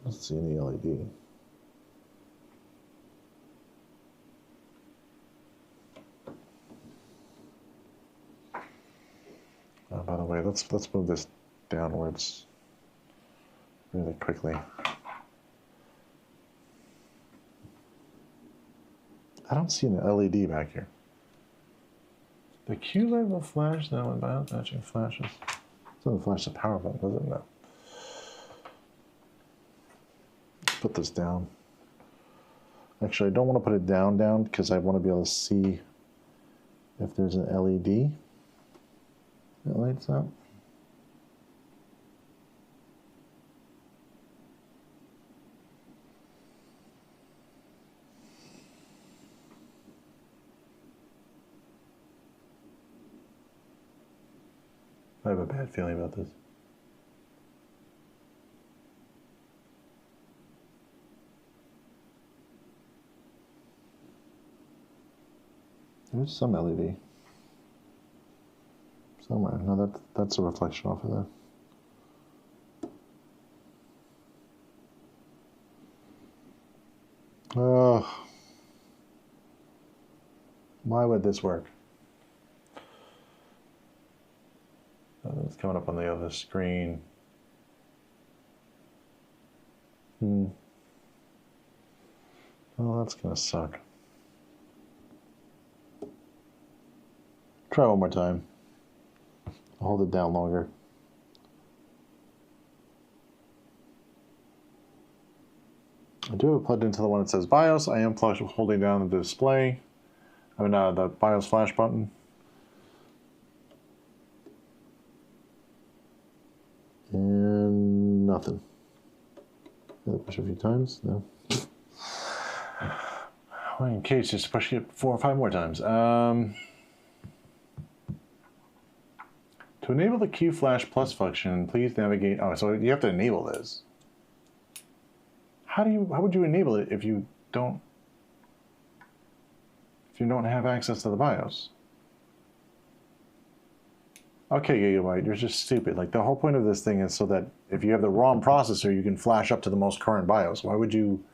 I don't see any LED. By the way, let's move this downwards really quickly. I don't see an LED back here. The Q light will flash now when BIOS matching flashes. It doesn't flash the power button, does it? No. Put this down. Actually, I don't want to put it down because I want to be able to see if there's an LED that lights up. I have a bad feeling about this. There's some LED somewhere. No, that's a reflection off of that. Oh, why would this work? It's coming up on the other screen. Oh, that's gonna suck. Try one more time. I'll hold it down longer. I do have it plugged into the one that says BIOS. I am holding down the display. I mean, the BIOS flash button. And nothing. Push it a few times. No. Well, in case, just push it 4 or 5 more times. To enable the QFlash Plus function, please navigate. Oh, so you have to enable this. How would you enable it if you don't have access to the BIOS? Okay, GIGABYTE, you're just stupid. Like, the whole point of this thing is so that if you have the ROM processor, you can flash up to the most current BIOS. Why would you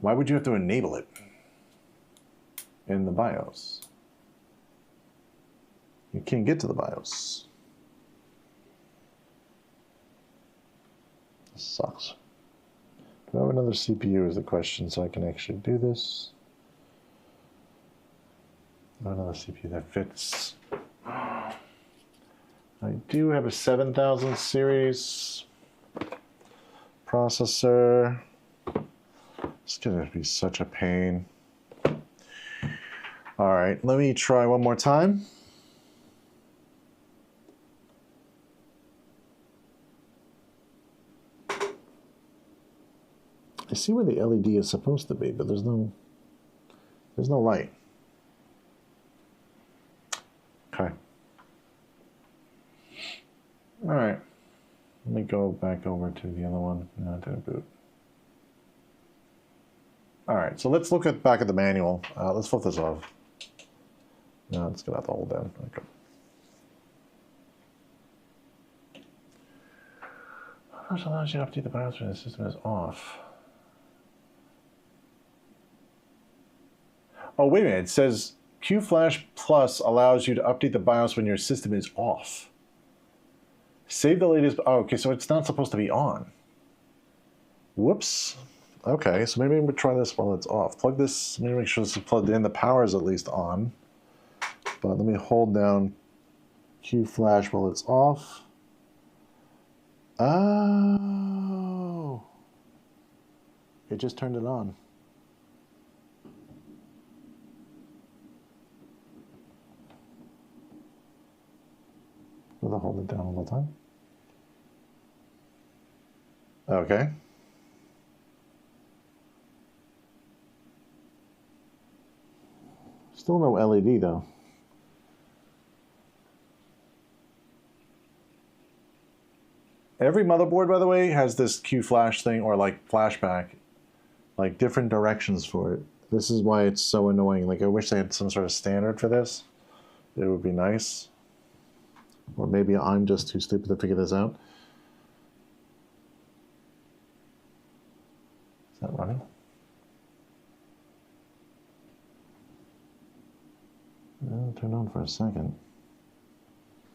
have to enable it in the BIOS? You can't get to the BIOS. This sucks. Do I have another CPU is the question, so I can actually do this. Another CPU that fits. I do have a 7000 series processor. It's gonna be such a pain. All right, let me try one more time. I see where the LED is supposed to be, but there's no light. Okay. All right. Let me go back over to the other one. No, it didn't boot. All right, so let's look back at the manual. Let's flip this off. No, let's get out the whole down. Okay. Which allows you to update the BIOS when the system is off. Oh, wait a minute. It says QFlash Plus allows you to update the BIOS when your system is off. Save the latest. Oh, okay, so it's not supposed to be on. Whoops. Okay, so maybe we'll try this while it's off. Plug this, maybe make sure this is plugged in. The power is at least on. But let me hold down QFlash while it's off. Oh. It just turned it on. Will I hold it down all the time? Okay. Still no LED though. Every motherboard, by the way, has this QFlash thing or like flashback, like different directions for it. This is why it's so annoying. Like I wish they had some sort of standard for this. It would be nice. Or maybe I'm just too stupid to figure this out. Is that running? It turned on for a second.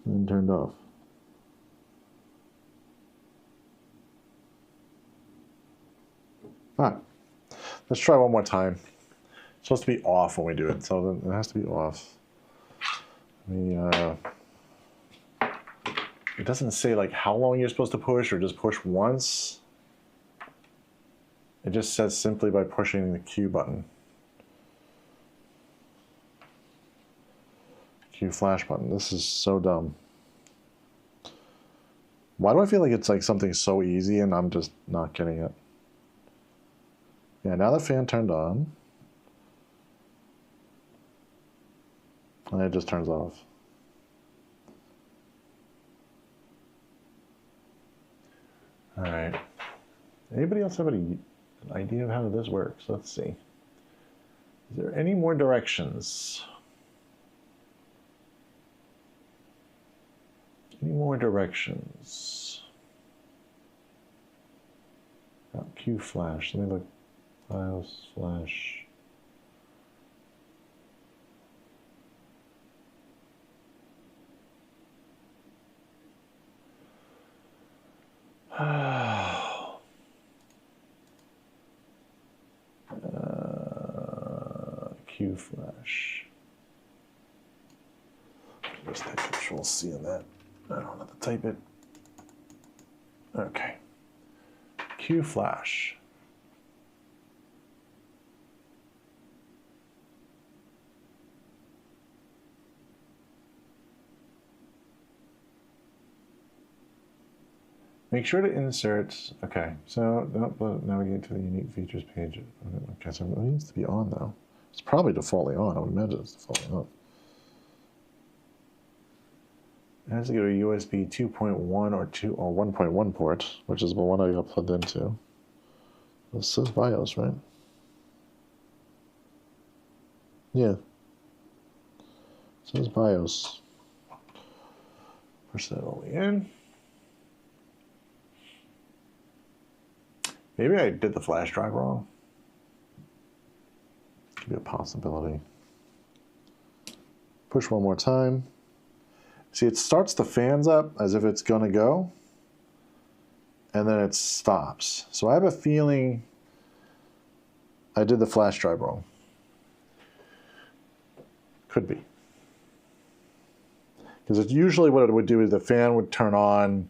And then turned off. All right. Let's try one more time. It's supposed to be off when we do it, so it has to be off. It doesn't say like how long you're supposed to push or just push once. It just says simply by pushing the Q button. Q flash button. This is so dumb. Why do I feel like it's like something so easy and I'm just not getting it? Yeah, now the fan turned on. And it just turns off. All right. Anybody else have an idea of how this works? Let's see. Is there any more directions? Any more directions? Oh, Q flash. Let me look. BIOS flash. Q flash. Just type Control C on that. I don't have to type it. Okay. Q flash. Make sure to insert, okay, so navigate to the unique features page. Okay, so it needs to be on though. It's probably defaultly on, I would imagine it's defaultly on. It has to go to USB 2.1 or 1.1 port, which is the one I got plugged into. This says BIOS, right? Yeah. It says BIOS. Push that all the way in. Maybe I did the flash drive wrong. Could be a possibility. Push one more time. See, it starts the fans up as if it's gonna go. and then it stops. So I have a feeling I did the flash drive wrong. Could be. Because it's usually what it would do is the fan would turn on,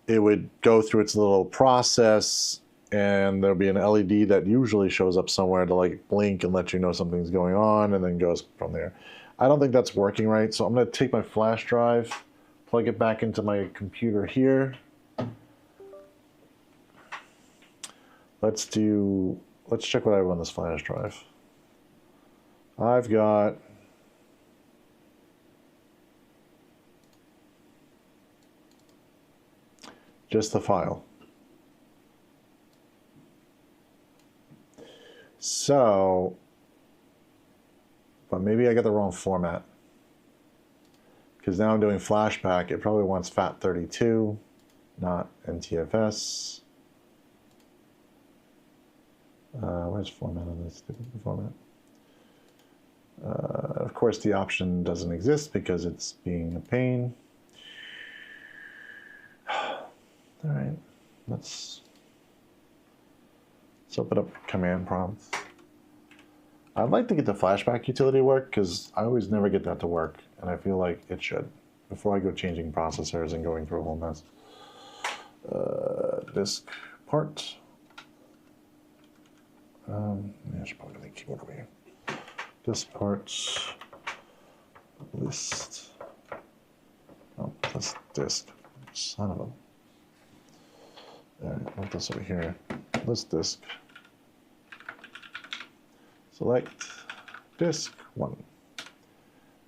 it would go through its little process, and there'll be an LED that usually shows up somewhere to like blink and let you know something's going on, and then goes from there. I don't think that's working right, so I'm going to take my flash drive, plug it back into my computer here. Let's check what I have on this flash drive. I've got just the file. So, but maybe I got the wrong format. Because now I'm doing flashback, it probably wants FAT32, not NTFS. Where's format on this stupid format? Of course, the option doesn't exist because it's being a pain. All right, let's open up command prompts. I'd like to get the flashback utility to work because I always never get that to work, and I feel like it should before I go changing processors and going through a whole mess. Disk part. I should probably make keyboard over here. Disk parts list. Oh, that's disk. Son of a. All right, put this over here. List disk. Select disk 1.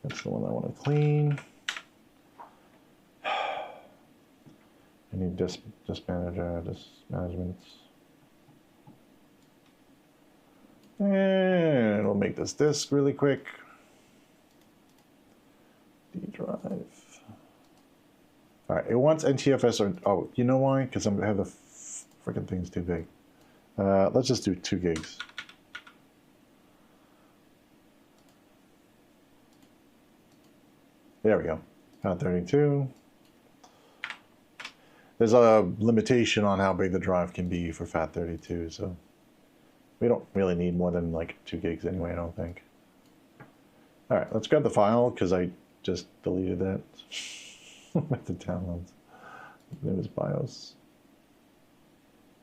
That's the one I want to clean. I need disk manager, disk management. And we'll make this disk really quick. D drive. All right, it wants NTFS or, oh, you know why? Because I'm going to have the freaking thing's too big. Let's just do 2 gigs. There we go. FAT32. There's a limitation on how big the drive can be for FAT32, so we don't really need more than like 2 gigs anyway, I don't think. All right, let's grab the file because I just deleted that with the downloads. It was BIOS.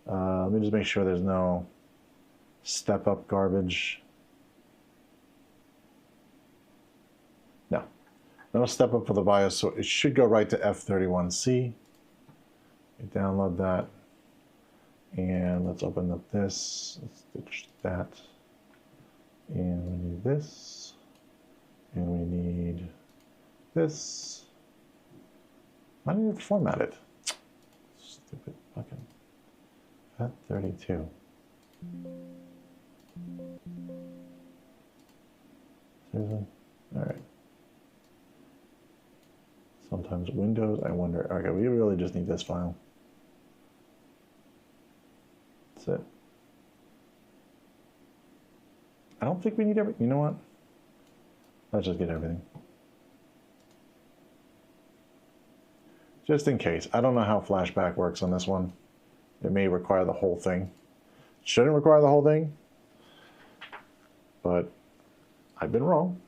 Let me just make sure there's no step-up garbage. No, no step-up for the BIOS, so it should go right to F31C. You download that, and let's open up this. Let's ditch that, and we need this, and we need this. Why didn't it format it? Stupid fucking FAT32. Seriously? All right. Sometimes Windows, I wonder. Okay, we really just need this file. That's it. I don't think we need everything. You know what? Let's just get everything. Just in case. I don't know how flashback works on this one. It may require the whole thing. Shouldn't require the whole thing. But I've been wrong.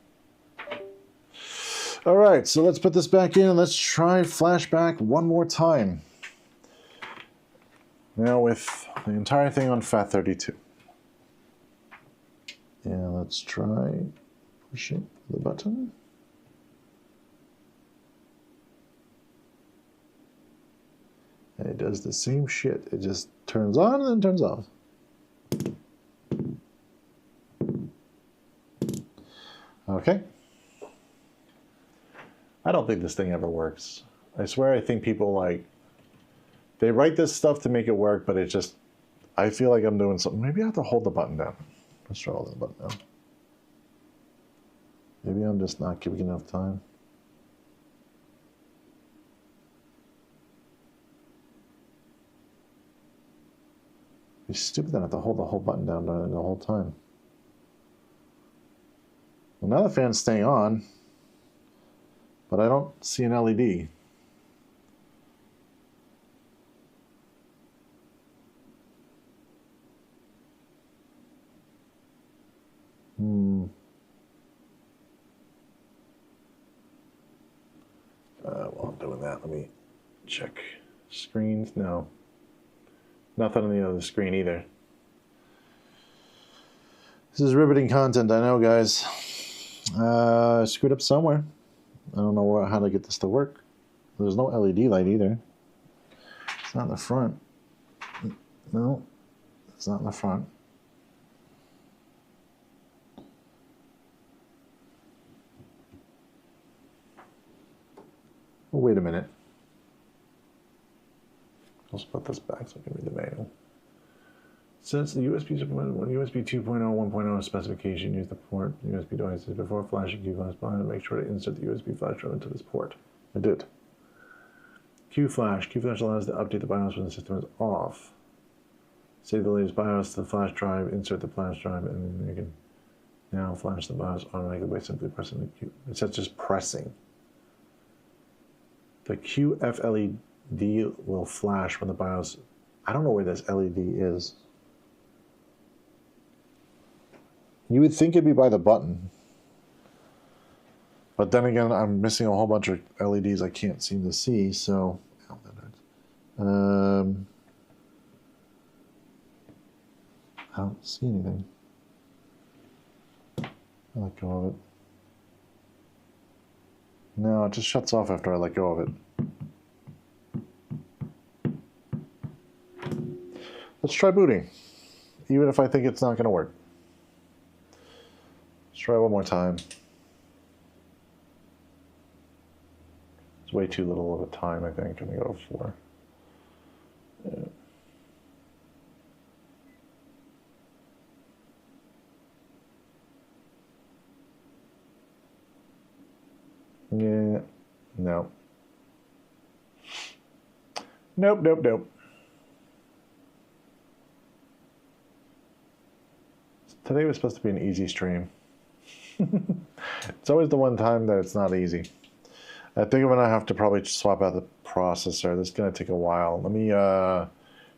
All right, so let's put this back in and let's try flashback one more time. Now with the entire thing on FAT32. And let's try pushing the button. And it does the same shit. It just turns on and then turns off. Okay. I don't think this thing ever works. I swear I think people like, they write this stuff to make it work, but it just, I feel like I'm doing something. Maybe I have to hold the button down. Let's try holding the button down. Maybe I'm just not giving enough time. It's stupid that I have to hold the whole button down the whole time. Well, now the fan's staying on, but I don't see an LED. Let me check screens. No. Nothing on the other screen either. This is riveting content, I know, guys. I screwed up somewhere. I don't know how to get this to work. There's no LED light either. It's not in the front. No, it's not in the front. Oh, wait a minute. Let's put this back so I can read the manual. Since the USB USB 2.0 1.0 specification, use the port USB devices before flashing Q-Flash button. Make sure to insert the USB flash drive into this port. I did. Q-Flash allows to update the BIOS when the system is off. Save the latest BIOS to the flash drive, insert the flash drive, and then you can now flash the BIOS automatically by simply pressing the Q. It says just pressing. The QF LED will flash when the BIOS. I don't know where this LED is. You would think it'd be by the button. But then again, I'm missing a whole bunch of LEDs I can't seem to see, so... I don't see anything. I let go of it. No, it just shuts off after I let go of it. Let's try booting, even if I think it's not going to work. Let's try one more time. It's way too little of a time, I think. I'm going to go to 4. Yeah. Yeah, no. Nope. Today was supposed to be an easy stream. It's always the one time that it's not easy. I think I'm going to have to probably swap out the processor. This is going to take a while. Let me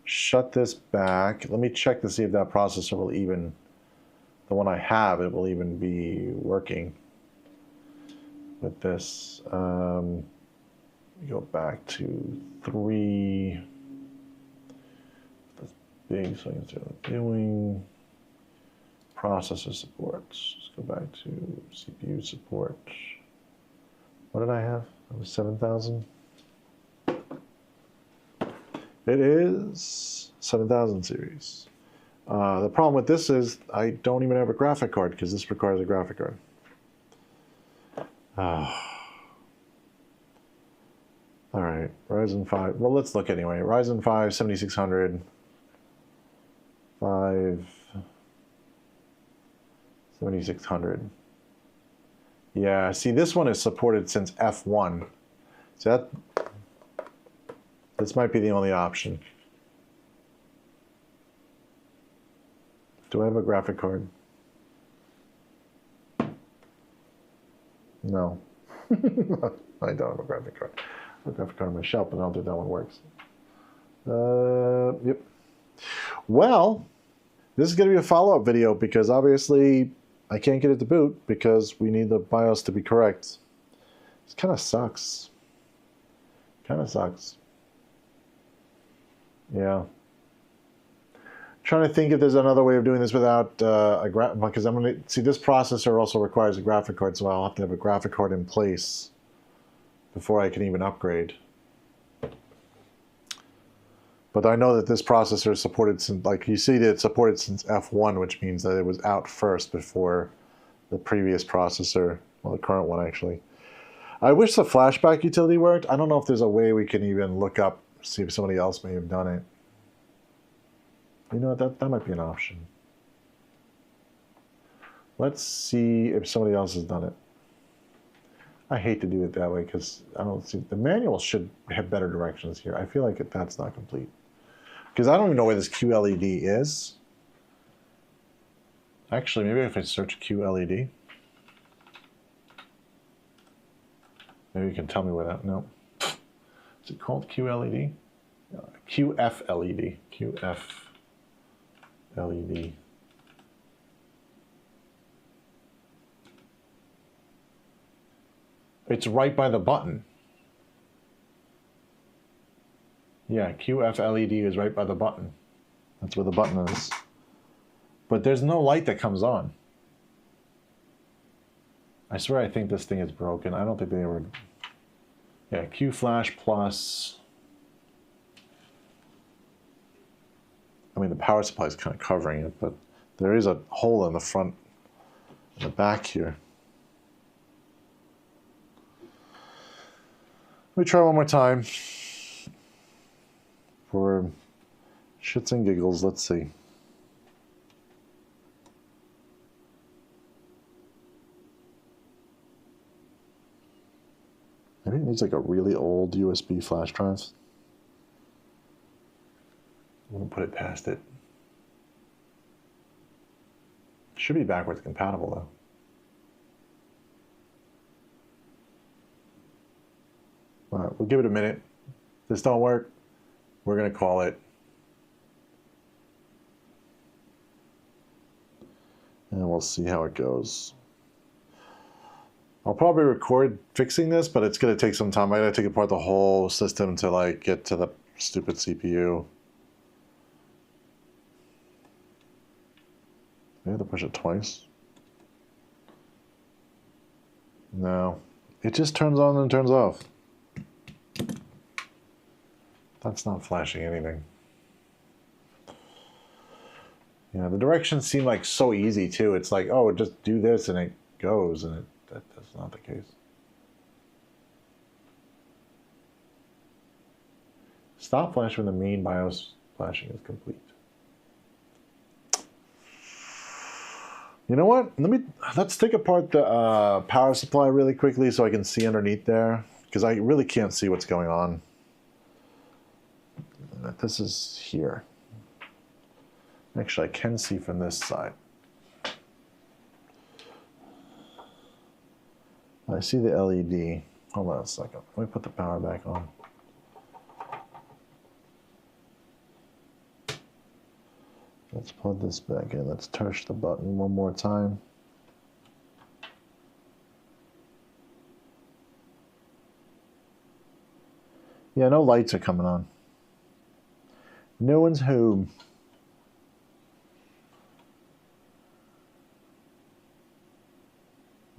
shut this back. Let me check to see if that processor will even, the one I have, it will even be working with this. Go back to 3. That's big, so I can see what I'm doing. Processor support. Let's go back to CPU support. What did I have? It was 7,000. It is 7,000 series. The problem with this is I don't even have a graphic card because this requires a graphic card. All right, Ryzen 5. Well, let's look anyway. Ryzen 5 7600. 7600. Yeah, see, this one is supported since F1. So this might be the only option. Do I have a graphic card? No. I don't have a graphic card. I have a graphic card on my shelf, but I don't think that one works. Yep. Well, this is going to be a follow-up video because obviously I can't get it to boot because we need the BIOS to be correct. This kind of sucks. Yeah. Trying to think if there's another way of doing this without a graphic, because I'm going to see this processor also requires a graphic card, so I'll have to have a graphic card in place before I can even upgrade. But I know that this processor is supported since, like you see, that it's supported since F1, which means that it was out first before the previous processor, well, the current one actually. I wish the flashback utility worked. I don't know if there's a way we can even look up, see if somebody else may have done it. You know, that might be an option. Let's see if somebody else has done it. I hate to do it that way because I don't see, the manual should have better directions here. I feel like that's not complete. Because I don't even know where this QLED is. Actually, maybe if I search QLED. Maybe you can tell me where that, no. Is it called QLED? QFLED. QFLED. It's right by the button. Yeah, QF LED is right by the button. That's where the button is. But there's no light that comes on. I swear I think this thing is broken. I don't think they ever... Yeah, Q flash plus... I mean, the power supply is kind of covering it, but there is a hole in the front, in the back here. Let me try one more time. For shits and giggles, let's see. Maybe it needs like a really old USB flash drive. I won't put it past it. Should be backwards compatible though. All right, we'll give it a minute. If this don't work, we're gonna call it. And we'll see how it goes. I'll probably record fixing this, but it's gonna take some time. I gotta take apart the whole system to like get to the stupid CPU. I have to push it twice. No, it just turns on and turns off. That's not flashing anything. Yeah, the directions seem like so easy too. It's like, oh, just do this and it goes, and that's not the case. Stop flash when the main BIOS flashing is complete. You know what? Let's take apart the power supply really quickly so I can see underneath there, because I really can't see what's going on. This is here. Actually, I can see from this side. I see the LED. Hold on a second. Let me put the power back on. Let's plug this back in. Let's touch the button one more time. Yeah, no lights are coming on. No one's home.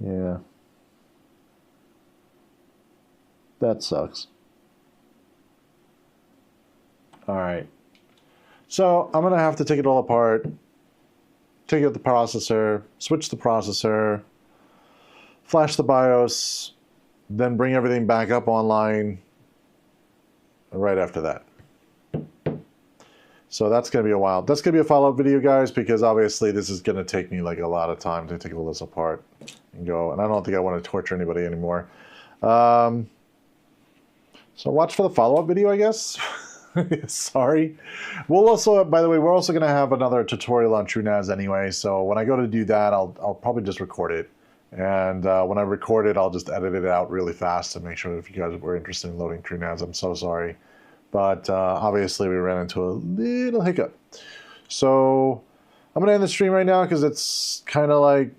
Yeah. That sucks. All right. So I'm going to have to take it all apart, take out the processor, switch the processor, flash the BIOS, then bring everything back up online right after that. So that's going to be a while. That's going to be a follow-up video, guys, because obviously this is going to take me like a lot of time to take all this apart and go. And I don't think I want to torture anybody anymore. So watch for the follow-up video, I guess. Sorry. We'll also, by the way, we're also going to have another tutorial on TrueNAS anyway. So when I go to do that, I'll probably just record it. And when I record it, I'll just edit it out really fast to make sure that if you guys were interested in loading TrueNAS, I'm so sorry. But obviously we ran into a little hiccup. So I'm going to end the stream right now because it's kind of like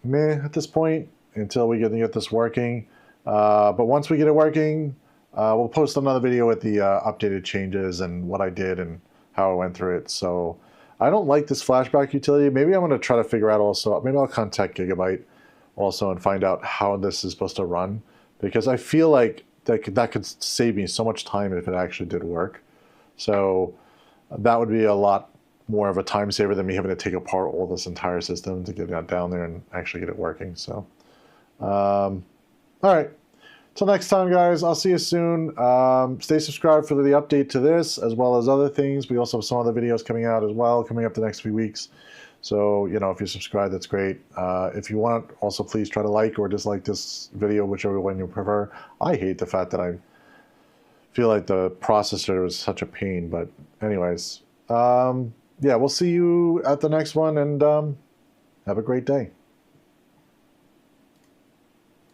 meh at this point until we get this working. But once we get it working, we'll post another video with the updated changes and what I did and how I went through it. So I don't like this flashback utility. Maybe I'm going to try to figure out also, maybe I'll contact GIGABYTE also and find out how this is supposed to run, because I feel like that could save me so much time if it actually did work. So that would be a lot more of a time saver than me having to take apart all this entire system to get that down there and actually get it working. So, all right. Till next time, guys, I'll see you soon. Stay subscribed for the update to this, as well as other things. We also have some other videos coming out as well, coming up the next few weeks. So, you know, if you subscribe, that's great. If you want, also please try to like or dislike this video, whichever one you prefer. I hate the fact that I feel like the processor was such a pain. But anyways, yeah, we'll see you at the next one, and have a great day.